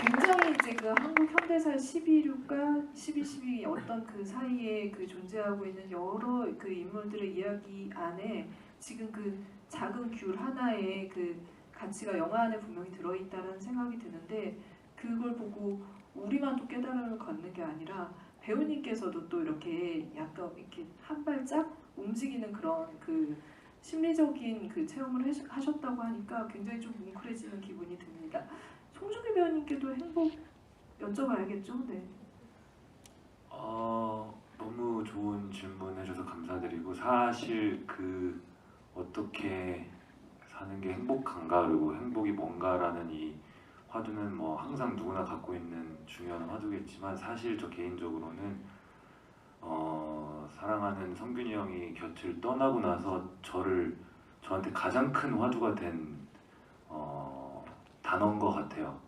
굉장히 이제 그 한국 현대사의 11.6과 12.12 어떤 그 사이에 그 존재하고 있는 여러 그 인물들의 이야기 안에 지금 그 작은 귤 하나의 그 가치가 영화 안에 분명히 들어있다는 생각이 드는데 그걸 보고 우리만 또 깨달음을 갖는 게 아니라 배우님께서도 또 이렇게 약간 이렇게 한 발짝 움직이는 그런 그 심리적인 그 체험을 하셨다고 하니까 굉장히 좀 뭉클해지는 기분이 듭니다. 송중기 배우님께도 행복이었던 여쭤봐야겠죠. 네. 너무 좋은 질문 해줘서 감사드리고 사실 그 어떻게 사는 게 행복한가 그리고 행복이 뭔가라는 이 화두는 뭐 항상 누구나 갖고 있는 중요한 화두겠지만 사실 저 개인적으로는 사랑하는 성균이 형이 곁을 떠나고 나서 저한테 가장 큰 화두가 된 단어인 것 같아요.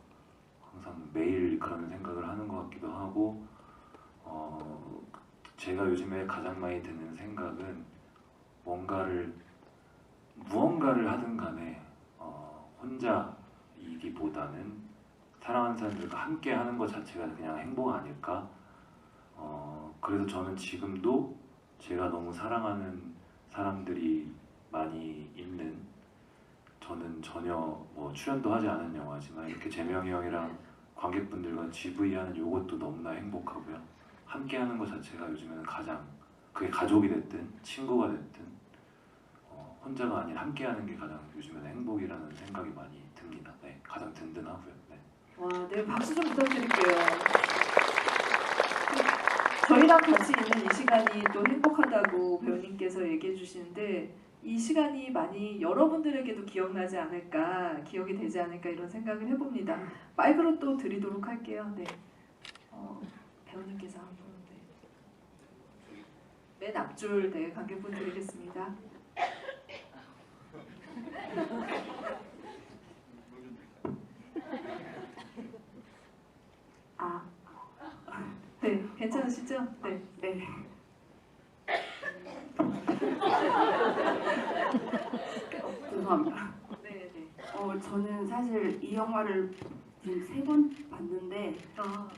항상 매일 그런 생각을 하는 것 같기도 하고 제가 요즘에 가장 많이 드는 생각은 무언가를 하든 간에 혼자이기보다는 사랑하는 사람들과 함께 하는 것 자체가 그냥 행복 아닐까? 그래서 저는 지금도 제가 너무 사랑하는 사람들이 많이 있는 저는 전혀 뭐 출연도 하지 않은 영화지만 이렇게 재명이 형이랑 관객분들과 GV하는 이것도 너무나 행복하고요. 함께하는 것 자체가 요즘에는 가장 그게 가족이 됐든 친구가 됐든 혼자가 아닌 함께하는 게 가장 요즘에는 행복이라는 생각이 많이 듭니다. 네, 가장 든든하고요. 네. 와, 네, 박수 좀 부탁드릴게요. 저희랑 같이 있는 이 시간이 또 행복하다고 배우님께서 얘기해 주시는데 이 시간이 많이 여러분들에게도 기억나지 않을까, 기억이 되지 않을까 이런 생각을 해봅니다. 마이크로 또 드리도록 할게요. 네. 배우님께서 한번 맨 앞줄 네, 관객분 드리겠습니다. 네, 괜찮으시죠? 네. 네. 죄송합니다. 네, 네. 저는 사실 이 영화를 지금 3번 봤는데 아,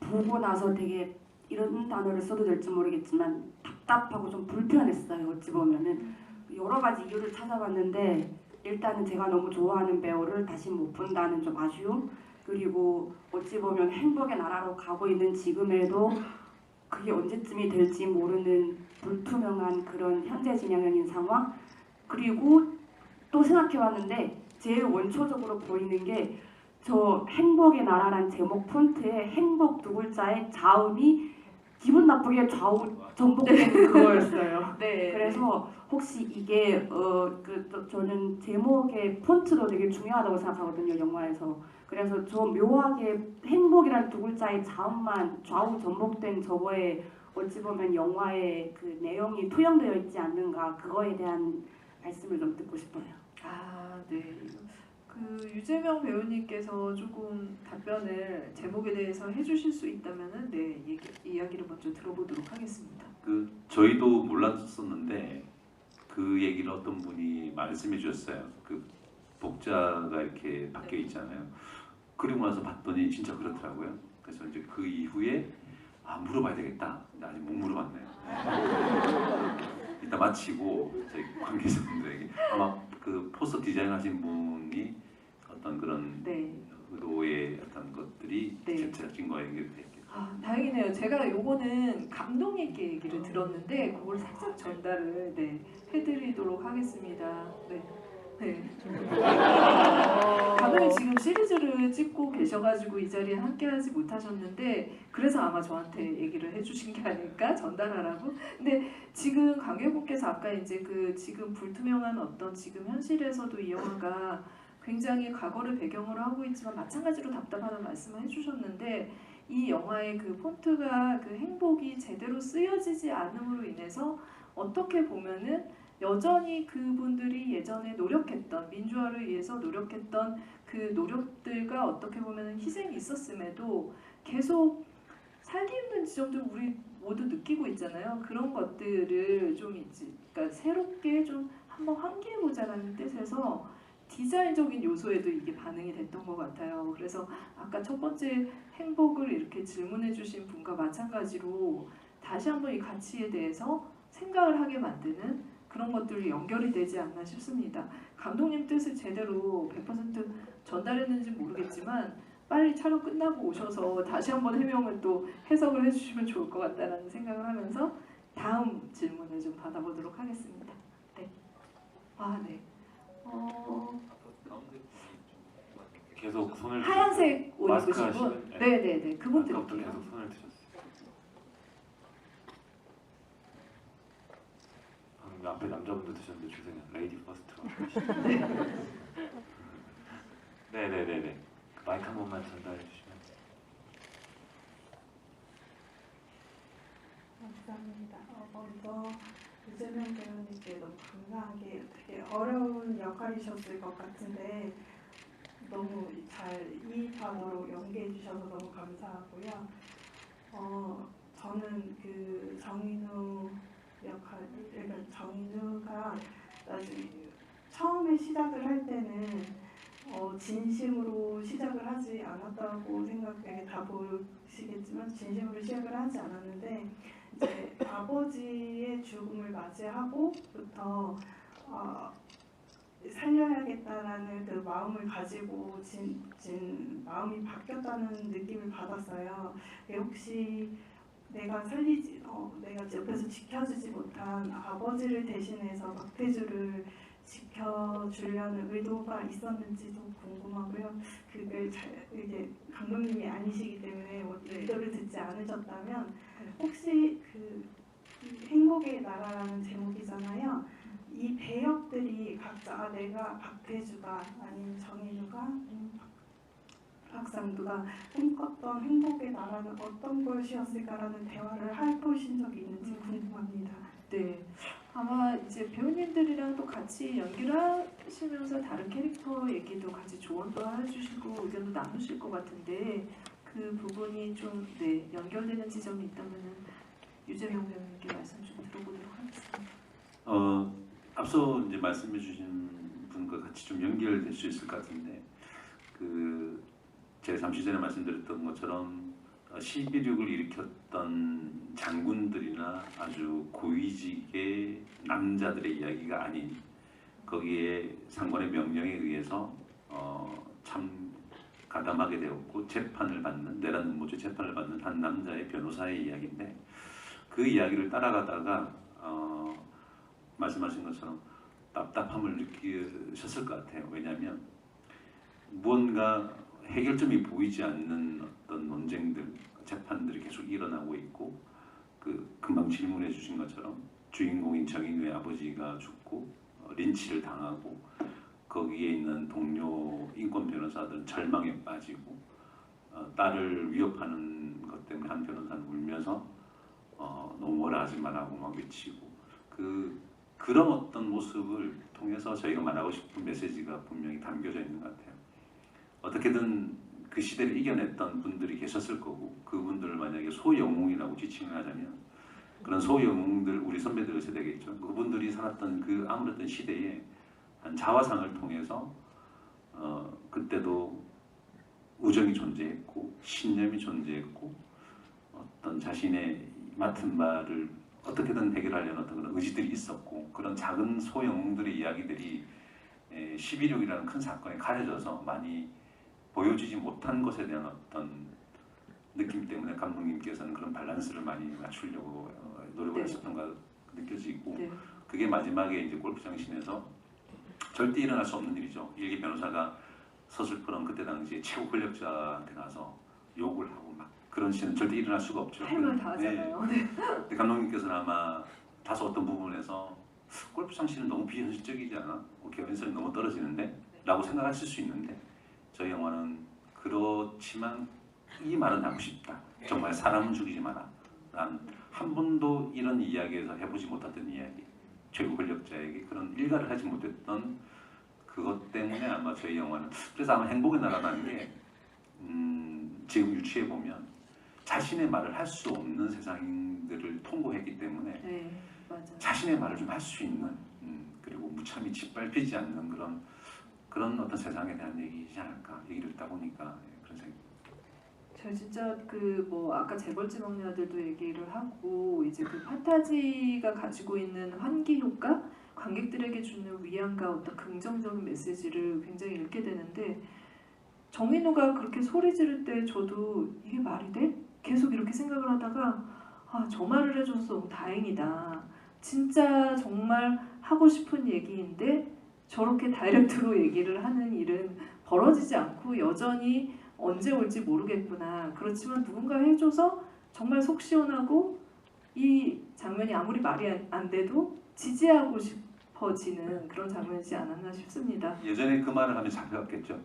보고 나서 되게 이런 단어를 써도 될지 모르겠지만 답답하고 좀 불편했어요. 어찌 보면은 여러 가지 이유를 찾아봤는데 일단은 제가 너무 좋아하는 배우를 다시 못 본다는 좀 아쉬움, 그리고 어찌 보면 행복의 나라로 가고 있는 지금에도 그게 언제쯤이 될지 모르는 불투명한 그런 현재 진행형인 상황, 그리고 또 생각해봤는데 제일 원초적으로 보이는 게 저 행복의 나라란 제목 폰트에 행복 두 글자의 자음이 기분 나쁘게 좌우 정복되는 그거였어요. 네. 그래서 혹시 이게 저는 제목의 폰트도 되게 중요하다고 생각하거든요, 영화에서. 그래서 저 묘하게 행복이란 두 글자의 자음만 좌우 전복된 저거에 어찌 보면 영화의 그 내용이 투영되어 있지 않는가, 그거에 대한 말씀을 좀 듣고 싶어요. 아, 네. 그 유재명 배우님께서 조금 답변을 제목에 대해서 해주실 수 있다면은 네, 이야기를 먼저 들어보도록 하겠습니다. 저희도 몰랐었는데 그 얘기를 어떤 분이 말씀해 주셨어요. 그 복자가 이렇게 바뀌어 있잖아요. 그리고 나서 봤더니 진짜 그렇더라고요. 그래서 이제 그 이후에 물어봐야 되겠다. 근데 아직 못 물어봤네요. 이따 마치고 저희 관계자분들에게 아마 그 포스터 디자인하신 분이 어떤 그런 네. 의도의 어떤 것들이 네. 제작진과 연결되겠죠. 아, 다행이네요. 제가 요거는 감독 있게 얘기를 들었는데 그걸 살짝 전달을 네, 해드리도록 하겠습니다. 네. 네. 감독님 지금 시리즈를 찍고 계셔가지고 이 자리에 함께하지 못하셨는데 그래서 아마 저한테 얘기를 해주신 게 아닐까 전달하라고. 근데 지금 관객분께서 아까 이제 그 지금 불투명한 어떤 지금 현실에서도 이 영화가 굉장히 과거를 배경으로 하고 있지만 마찬가지로 답답하다는 말씀을 해주셨는데 이 영화의 그 폰트가 그 행복이 제대로 쓰여지지 않음으로 인해서 어떻게 보면은 여전히 그분들이 예전에 노력했던 민주화를 위해서 노력했던 그 노력들과 어떻게 보면 희생이 있었음에도 계속 살기 힘든 지점들 우리 모두 느끼고 있잖아요. 그런 것들을 좀 있지, 그러니까 새롭게 좀 한번 환기해보자라는 뜻에서 디자인적인 요소에도 이게 반응이 됐던 것 같아요. 그래서 아까 첫 번째 행복을 이렇게 질문해주신 분과 마찬가지로 다시 한번 이 가치에 대해서 생각을 하게 만드는 그런 것들이 연결이 되지 않나 싶습니다. 감독님 뜻을 제대로 100% 전달했는지 모르겠지만 빨리 촬영 끝나고 오셔서 다시 한번 해명을 또 해석을 해주시면 좋을 것 같다는 생각을 하면서 다음 질문을 좀 받아보도록 하겠습니다. 네. 아, 네. 계속 손을 하얀색 옷 마스크 입으신 분. 하시는, 네. 네네네 그분 아까부터 드릴게요. 계속 손을 드셨어요. 방금 앞에 남자분도 드셨는데 주세요. 레이디 퍼스트로. 네네네네. 그 마이크 한 번만 전달해 주시면. 감사합니다. 먼저 유재명 배우님께 너무 감사한 게 되게 어려운 역할이셨을 것 같은데 너무 잘 이입하도록 연기해 주셔서 너무 감사하고요. 저는 그 정인우 역할, 그러니까 정인우가 나중에 처음에 시작을 할 때는 진심으로 시작을 하지 않았다고 생각해 다 보시겠지만 진심으로 시작을 하지 않았는데 이제 아버지의 죽음을 맞이하고부터 살려야겠다라는 그 마음을 가지고 마음이 바뀌었다는 느낌을 받았어요. 혹시 내가 내가 옆에서 지켜주지 못한 아버지를 대신해서 박태주를 지켜주려는 의도가 있었는지도 궁금하고요. 그걸 이게 감독님이 아니시기 때문에 의도를 듣지 않으셨다면 혹시 그 행복의 나라라는 제목이잖아요. 이 배역들이 각자 내가 박태주가 아니면 정인우가 박상두가 꿈꿨던 행복의 나라는 어떤 것이었을까라는 대화를 해보신 적이 있는지 궁금합니다. 네, 아마 이제 배우님들이랑 또 같이 연기를 하시면서 다른 캐릭터 얘기도 같이 조언도 해주시고 의견도 나누실 것 같은데 그 부분이 좀 연결되는 지점이 있다면은 유재명 배우님께 말씀 좀 들어보도록 하겠습니다. 앞서 이제 말씀해주신 분과 같이 좀 연결될 수 있을 것 같은데 제가 잠시 전에 말씀드렸던 것처럼 12.6을 일으켰던 장군들이나 아주 고위직의 남자들의 이야기가 아닌 거기에 상관의 명령에 의해서 참 가담하게 되었고 재판을 받는 내란 음모죄 재판을 받는 한 남자의 변호사의 이야기인데 그 이야기를 따라가다가 말씀하신 것처럼 답답함을 느끼셨을 것 같아요. 왜냐하면 무언가 해결점이 보이지 않는 어떤 논쟁들, 재판들이 계속 일어나고 있고 금방 질문해 주신 것처럼 주인공인 정인우의 아버지가 죽고 린치를 당하고 거기에 있는 동료 인권 변호사들은 절망에 빠지고 딸을 위협하는 것 때문에 한 변호사는 울면서 너무 뭐라 하지 말라고 막 외치고 그런 어떤 모습을 통해서 저희가 말하고 싶은 메시지가 분명히 담겨져 있는 것 같아요. 어떻게든 그 시대를 이겨냈던 분들이 계셨을 거고 그분들을 만약에 소영웅이라고 지칭을 하자면 그런 소영웅들 우리 선배들 의세 되겠죠. 그분들이 살았던 그 아무랬던 시대에 한 자화상을 통해서 그때도 우정이 존재했고 신념이 존재했고 어떤 자신의 맡은 바를 어떻게든 해결하려는 어떤 그런 의지들이 있었고 그런 작은 소영웅들의 이야기들이 12.6이라는 큰 사건에 가려져서 많이 보여주지 못한 것에 대한 어떤 느낌 때문에 감독님께서는 그런 밸런스를 많이 맞추려고 노력을 하셨던가 느껴지고 그게 마지막에 이제 골프장 씬에서 절대 일어날 수 없는 일이죠. 일개 변호사가 서슬프런 그때 당시에 최고 권력자한테 가서 욕을 하고 막 그런 씬은 절대 일어날 수가 없죠. 할 말 다 하잖아요. 근데 감독님께서는 아마 다소 어떤 부분에서 골프장 씬은 너무 비현실적이지 않아? 개연성이 너무 떨어지는데? 라고 생각하실 수 있는데 저희 영화는 그렇지만 이 말은 하고 싶다. 정말 사람은 죽이지 마라. 난 한 번도 이런 이야기에서 해보지 못했던 이야기. 최고 권력자에게 그런 일가를 하지 못했던 그것 때문에 아마 저희 영화는 그래서 아마 행복의 나라라는 게 지금 유추해 보면 자신의 말을 할 수 없는 세상들을 통고했기 때문에 자신의 말을 좀 할 수 있는 그리고 무참히 짓밟히지 않는 그런 어떤 세상에 대한 얘기이지 않을까 얘기를 듣다 보니까 그런 생각이. 제가 진짜 아까 재벌집 먹는 아들도 얘기를 하고 이제 그 판타지가 가지고 있는 환기 효과, 관객들에게 주는 위안과 어떤 긍정적인 메시지를 굉장히 읽게 되는데 정인우가 그렇게 소리 지를 때 저도 이게 말이 돼? 계속 이렇게 생각을 하다가 저 말을 해줘서 너무 다행이다. 진짜 정말 하고 싶은 얘기인데 저렇게 다이렉트로 얘기를 하는 일은 벌어지지 않고 여전히 언제 올지 모르겠구나. 그렇지만 누군가 해줘서 정말 속 시원하고 이 장면이 아무리 말이 안 돼도 지지하고 싶어지는 그런 장면이지 않았나 싶습니다. 예전에 그 말을 하면 잡혀갔겠죠.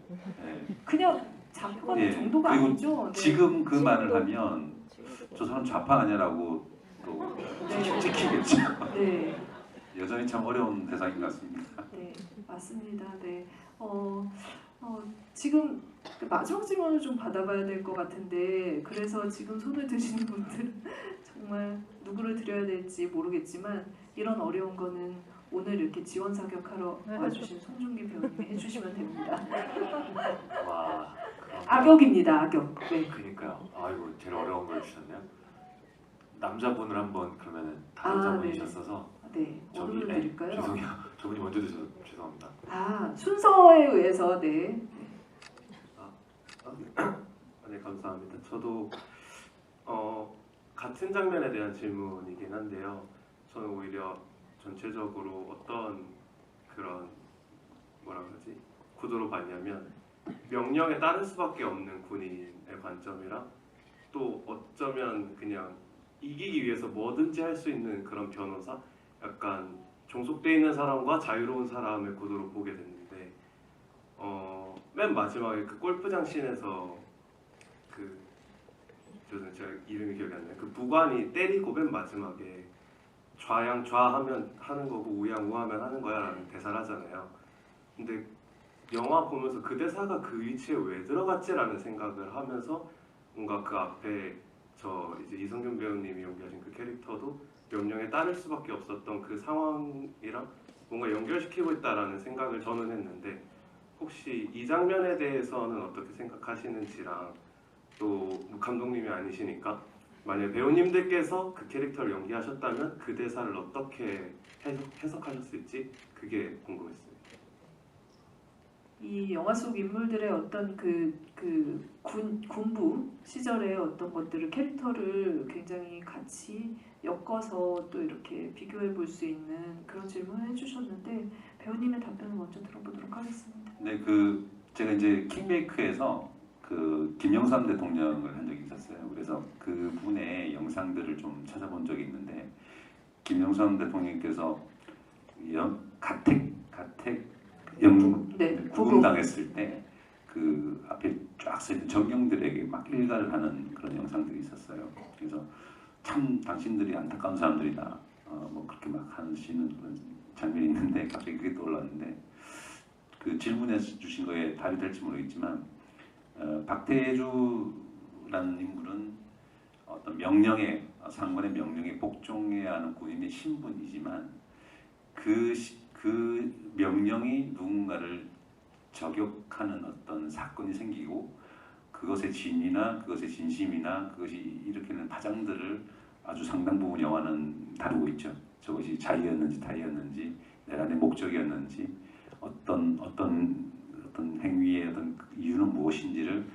예. 그냥 잡혀가는 예, 정도가 그리고 아니죠. 네. 지금 그 말을 지금도- 하면 저 사람 좌파 아니라고 또 네. 찍히겠죠. 네. 여전히 참 어려운 대상인 것 같습니다. 네, 맞습니다. 네. 지금 그 마지막 질문을 좀 받아봐야 될 것 같은데 그래서 지금 손을 드시는 분들은 정말 누구를 드려야 될지 모르겠지만 이런 어려운 거는 오늘 이렇게 지원 사격하러 와주신 송중기 배우님이 해주시면 됩니다. 와. 그럼- 악역입니다, 악역. 네. 그러니까요. 아이고 제일 어려운 걸 주셨네요. 남자분을 한번 그러면은 아, 다른 자분이셨어서 네. 어느 저기 분 드릴까요? 죄송해요. 저분이 먼저 드셔서 죄송합니다. 아, 순서에 의해서 네. 네, 감사합니다. 저도 같은 장면에 대한 질문이긴 한데요. 저는 오히려 전체적으로 어떤 그런 뭐라 그러지 구도로 봤냐면 명령에 따를 수밖에 없는 군인의 관점이랑 또 어쩌면 그냥 이기기 위해서 뭐든지 할 수 있는 그런 변호사, 약간 종속돼 있는 사람과 자유로운 사람의 구도로 보게 됐는데 맨 마지막에 그 골프장 씬에서 그 저는 제가 이름이 기억이 안 나요. 그 부관이 때리고 맨 마지막에 좌양 좌하면 하는 거고 우양 우하면 하는 거야라는 대사를 하잖아요. 근데 영화 보면서 그 대사가 그 위치에 왜 들어갔지라는 생각을 하면서 뭔가 그 앞에 저 이제 이성균 배우님이 연기하신 그 캐릭터도 명령에 따를 수밖에 없었던 그 상황이랑 뭔가 연결시키고 있다라는 생각을 저는 했는데 혹시 이 장면에 대해서는 어떻게 생각하시는지랑 또 감독님이 아니시니까 만약 배우님들께서 그 캐릭터를 연기하셨다면 그 대사를 어떻게 해석하셨을지 그게 궁금했습니다. 이 영화 속 인물들의 어떤 군부 시절의 어떤 것들을 캐릭터를 굉장히 같이 엮어서 또 이렇게 비교해 볼 수 있는 그런 질문을 해주셨는데 배우님의 답변을 먼저 들어보도록 하겠습니다. 네, 그 제가 이제 킹메이크에서 그 김영삼 대통령을 한 적이 있었어요. 그래서 그 분의 영상들을 좀 찾아본 적이 있는데 김영삼 대통령께서 가택 네, 구금당했을 때 그 앞에 쫙 서 있는 정경들에게 막 일가를 하는 그런 영상들이 있었어요. 그래서 참 당신들이 안타까운 사람들이다. 뭐 그렇게 막 하시는 그런 장면이 있는데 갑자기 그게 떠올랐는데 그 질문해 주신 거에 답이 될지 모르겠지만 박태주라는 인물은 어떤 명령에 상관의 명령에 복종해야 하는 군인의 신분이지만 그 명령이 누군가를 저격하는 어떤 사건이 생기고 그것의 진위나 그것의 진심이나 그것이 일으키는 파장들을 아주 상당 부분 영화는 다루고 있죠. 저것이 자의였는지 타의였는지 내란의 목적이었는지 어떤 행위의 어떤 이유는 무엇인지를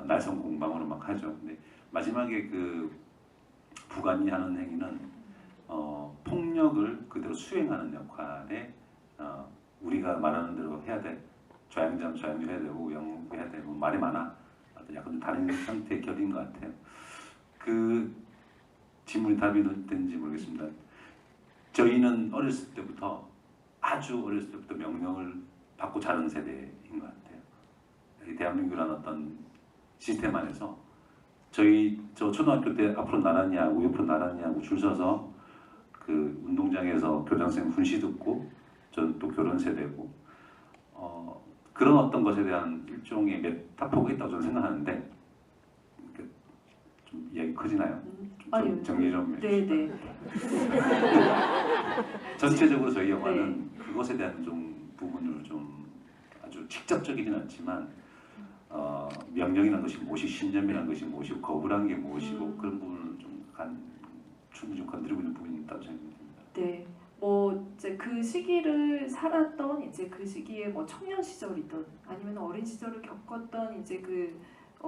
날선 공방으로 막 하죠. 근데 마지막에 그 부관이 하는 행위는 폭력을 그대로 수행하는 역할에 우리가 말하는 대로 해야 돼. 좌양자 해야 되고 우양 해야 되고 말이 많아. 약간 좀 다른 상태의 결인 것 같아요. 그 질문이 답이 됐는지 모르겠습니다. 저희는 어렸을 때부터 아주 어렸을 때부터 명령을 받고 자란 세대인 것 같아요. 대한민국이라는 어떤 시스템 안에서 저 초등학교 때 앞으로 나란히 하고 옆으로 나란히 하고 줄 서서 그 운동장에서 교장선생님 훈시 듣고 저는 또 결혼 세대고 그런 어떤 것에 대한 일종의 메타포가 있다고 저는 생각하는데 좀 이야기 커지나요? 좀 정리 좀 해주시죠. 네네. 전체적으로 저희 영화는 그것에 대한 좀 부분으로 좀 아주 직접적이진 않지만 명령이라는 것이 무엇이 신념이라는 것이 무엇이고 거부라는 게 무엇이고 그런 부분을 좀 충분히 좀 건드리고 있는 부분이 있다고 생각합니다. 네. 뭐 이제 그 시기를 살았던 이제 그 시기에 뭐 청년 시절이든 아니면 어린 시절을 겪었던 이제 그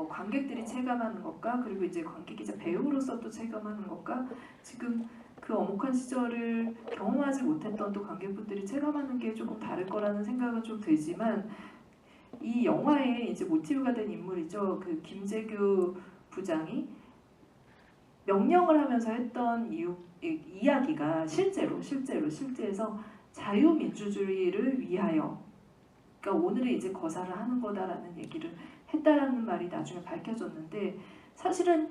관객들이 체감하는 것과 그리고 이제 관객이자 배우로서 또 체감하는 것과 지금 그 엄혹한 시절을 경험하지 못했던 또 관객분들이 체감하는 게 조금 다를 거라는 생각은 좀 들지만 이 영화의 이제 모티브가 된 인물이죠. 그 김재규 부장이 명령을 하면서 했던 이야기가 실제에서 자유민주주의를 위하여, 그러니까 오늘의 이제 거사를 하는 거다라는 얘기를 했다라는 말이 나중에 밝혀졌는데, 사실은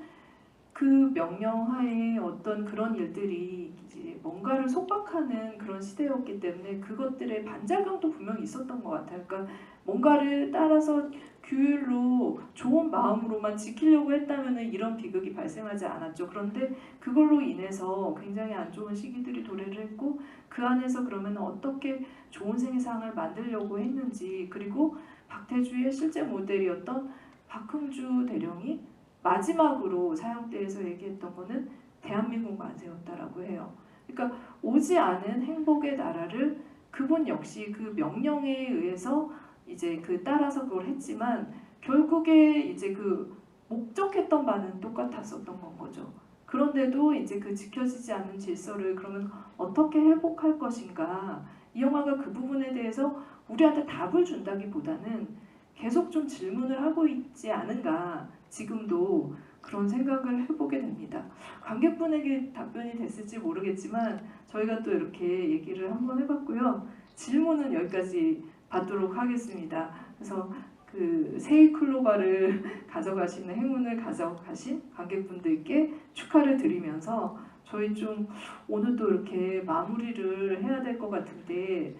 그 명령하에 어떤 그런 일들이 이제 뭔가를 속박하는 그런 시대였기 때문에 그것들의 반작용도 분명히 있었던 것 같아요. 그러니까 뭔가를 따라서 규율로 좋은 마음으로만 지키려고 했다면 이런 비극이 발생하지 않았죠. 그런데 그걸로 인해서 굉장히 안 좋은 시기들이 도래를 했고, 그 안에서 그러면 어떻게 좋은 세상을 만들려고 했는지, 그리고 박태주의 실제 모델이었던 박흥주 대령이 마지막으로 사형대에서 얘기했던 거는 대한민국 만세였다라고 해요. 그러니까 오지 않은 행복의 나라를 그분 역시 그 명령에 의해서 이제 그 따라서 그걸 했지만 결국에 이제 그 목적했던 바는 똑같았었던 건 거죠. 그런데도 이제 그 지켜지지 않는 질서를 그러면 어떻게 회복할 것인가, 이 영화가 그 부분에 대해서 우리한테 답을 준다기보다는 계속 좀 질문을 하고 있지 않은가, 지금도 그런 생각을 해보게 됩니다. 관객분에게 답변이 됐을지 모르겠지만 저희가 또 이렇게 얘기를 한번 해봤고요. 질문은 여기까지 받도록 하겠습니다. 그래서 그 세이클로바를 가져가시는 행운을 가져가신 관객분들께 축하를 드리면서 저희 좀 오늘 또 이렇게 마무리를 해야 될 것 같은데,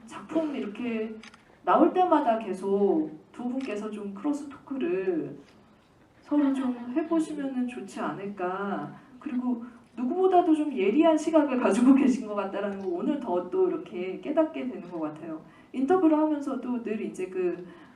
작품 이렇게 나올 때마다 계속 두 분께서 좀 크로스 토크를 서로 좀 해보시면 좋지 않을까. 그리고 누구보다도 좀 예리한 시각을 가지고 계신 것 같다라는 거 오늘 더 또 이렇게 깨닫게 되는 것 같아요. 인터뷰를 하면서도 늘 이제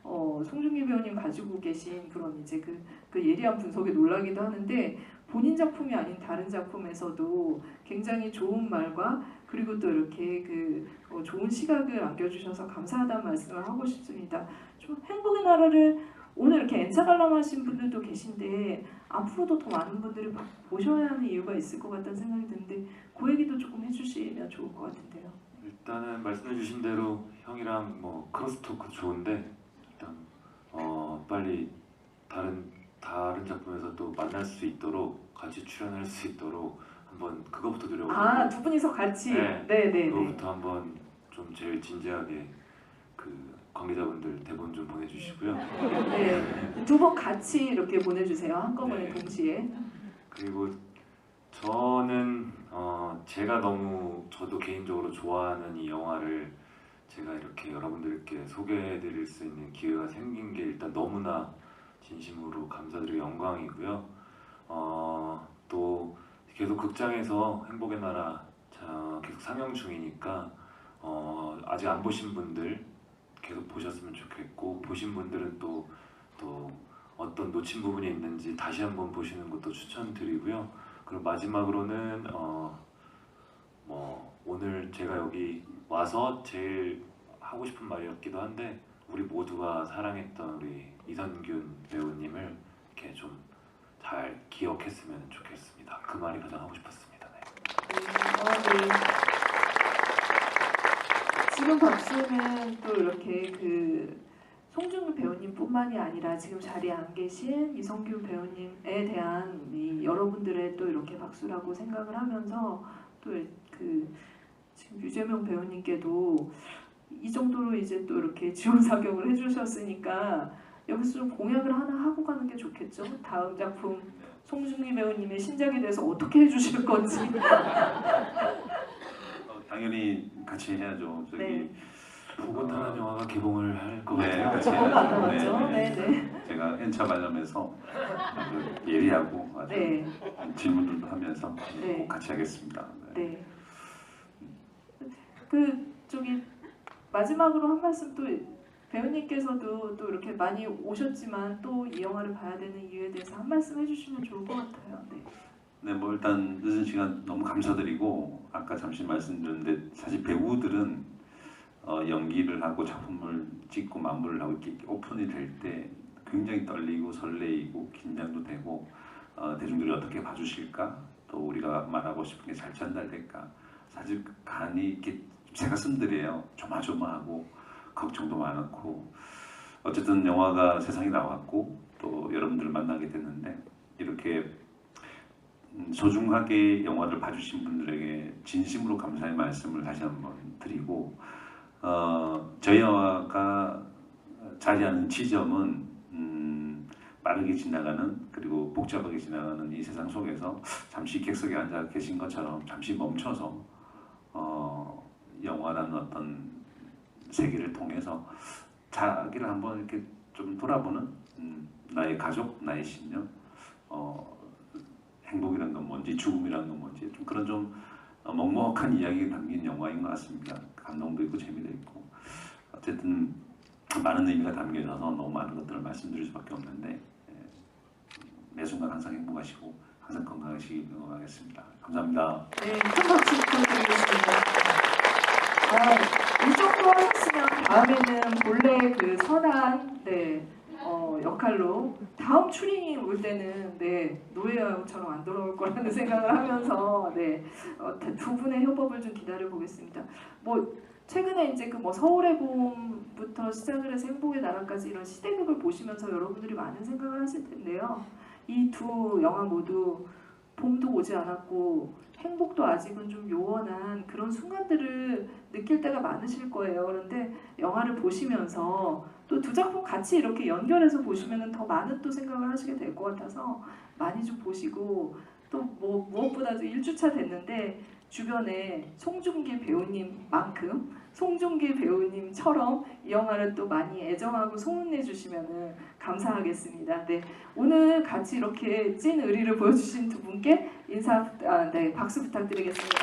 송중기 배우님 가지고 계신 그런 이제 그 예리한 분석에 놀라기도 하는데, 본인 작품이 아닌 다른 작품에서도 굉장히 좋은 말과 그리고 또 이렇게 좋은 시각을 안겨주셔서 감사하다는 말씀을 하고 싶습니다. 좀 행복의 나라를 오늘 이렇게 엔차 관람하신 분들도 계신데 앞으로도 더 많은 분들이 보셔야 하는 이유가 있을 것 같다는 생각이 드는데, 그 얘기도 조금 해주시면 좋을 것 같은데요. 일단은 말씀해주신 대로 형이랑 뭐 크로스토크 좋은데, 일단 빨리 다른 작품에서 또 만날 수 있도록, 같이 출연할 수 있도록 한번 그거부터 노려보고. 두 분이서 같이. 네. 그거부터 한번 좀 제일 진지하게 그 관계자분들 대본 좀 보내주시고요. 네, 두 분 같이 이렇게 보내주세요. 한꺼번에 네. 동시에. 그리고 저는 제가 저도 개인적으로 좋아하는 이 영화를 제가 이렇게 여러분들께 소개해드릴 수 있는 기회가 생긴 게 일단 너무나 진심으로 감사드리고 영광이고요. 또 계속 극장에서 행복의 나라 계속 상영 중이니까 아직 안 보신 분들 계속 보셨으면 좋겠고, 보신 분들은 또 어떤 놓친 부분이 있는지 다시 한번 보시는 것도 추천드리고요. 그리고 마지막으로는 오늘 제가 여기 와서 제일 하고 싶은 말이었기도 한데, 우리 모두가 사랑했던 우리 이선균 배우님을 이렇게 좀 잘 기억했으면 좋겠습니다. 그 말이 가장 하고 싶었습니다. 네. 지금 박수는 또 이렇게 송중기 배우님뿐만이 아니라 지금 자리에 안 계신 이성균 배우님에 대한 여러분들의 또 이렇게 박수라고 생각을 하면서, 또 지금 유재명 배우님께도 이 정도로 이제 또 이렇게 지원 사격을 해주셨으니까 여기서 좀 공약을 하나 하고 가는 게 좋겠죠. 다음 작품 송중기 배우님의 신작에 대해서 어떻게 해주실 건지. 당연히 같이 해야죠. 저기 네. 보고 타는 영화가 개봉을 할 것 네, 같아요. 같이 보고 타는 해야죠. 거죠. 네. 제가 엔차 관람해서 아주 예리하고 아주 네. 질문들도 하면서 네. 꼭 같이 하겠습니다. 네. 마지막으로 한 말씀, 또 배우님께서도 또 이렇게 많이 오셨지만 또 이 영화를 봐야 되는 이유에 대해서 한 말씀 해주시면 좋을 것 같아요. 네. 네, 뭐 일단 늦은 시간 너무 감사드리고, 아까 잠시 말씀드렸는데 사실 배우들은 연기를 하고 작품을 찍고 마무리를 하고 이렇게 오픈이 될 때 굉장히 떨리고 설레이고 긴장도 되고, 대중들이 어떻게 봐주실까, 또 우리가 말하고 싶은 게 잘 전달될까, 사실 간이 이렇게 새 가슴들이에요. 조마조마하고 걱정도 많고, 어쨌든 영화가 세상에 나왔고 또 여러분들을 만나게 됐는데 이렇게 소중하게 영화를 봐주신 분들에게 진심으로 감사의 말씀을 다시 한번 드리고 저희 영화가 자리하는 지점은 빠르게 지나가는 그리고 복잡하게 지나가는 이 세상 속에서 잠시 객석에 앉아 계신 것처럼 잠시 멈춰서 영화라는 어떤 세계를 통해서 자기를 한번 이렇게 좀 돌아보는 나의 가족, 나의 신념, 행복이란 건 뭔지, 죽음이란 건 뭔지 좀 그런 좀 먹먹한 이야기가 담긴 영화인 것 같습니다. 감동도 있고 재미도 있고 어쨌든 많은 의미가 담겨 있어서 너무 많은 것들을 말씀드릴 수밖에 없는데 매 순간 항상 행복하시고 항상 건강하시길 응원하겠습니다. 감사합니다. 네, 큰 박수 부탁드리겠습니다. 이 정도 하셨으면 다음에는 본래 그 선한 역할로 다음 추링이 올 때는 노예처럼 안 돌아올 거라는 생각을 하면서 두 분의 협업을 좀 기다려 보겠습니다. 최근에 이제 서울의 봄부터 시작을 해서 행복의 나라까지 이런 시대극을 보시면서 여러분들이 많은 생각을 하실 텐데요. 이 두 영화 모두 봄도 오지 않았고 행복도 아직은 좀 요원한 그런 순간들을 느낄 때가 많으실 거예요. 그런데 영화를 보시면서 또 두 작품 같이 이렇게 연결해서 보시면 더 많은 또 생각을 하시게 될 것 같아서 많이 좀 보시고 또 무엇보다도 1주차 됐는데 주변에 송중기 배우님만큼 송중기 배우님처럼 이 영화를 또 많이 애정하고 소문내 주시면 감사하겠습니다. 오늘 같이 이렇게 찐 의리를 보여주신 두 분께 박수 부탁드리겠습니다.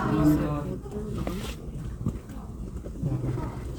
감사합니다. 아,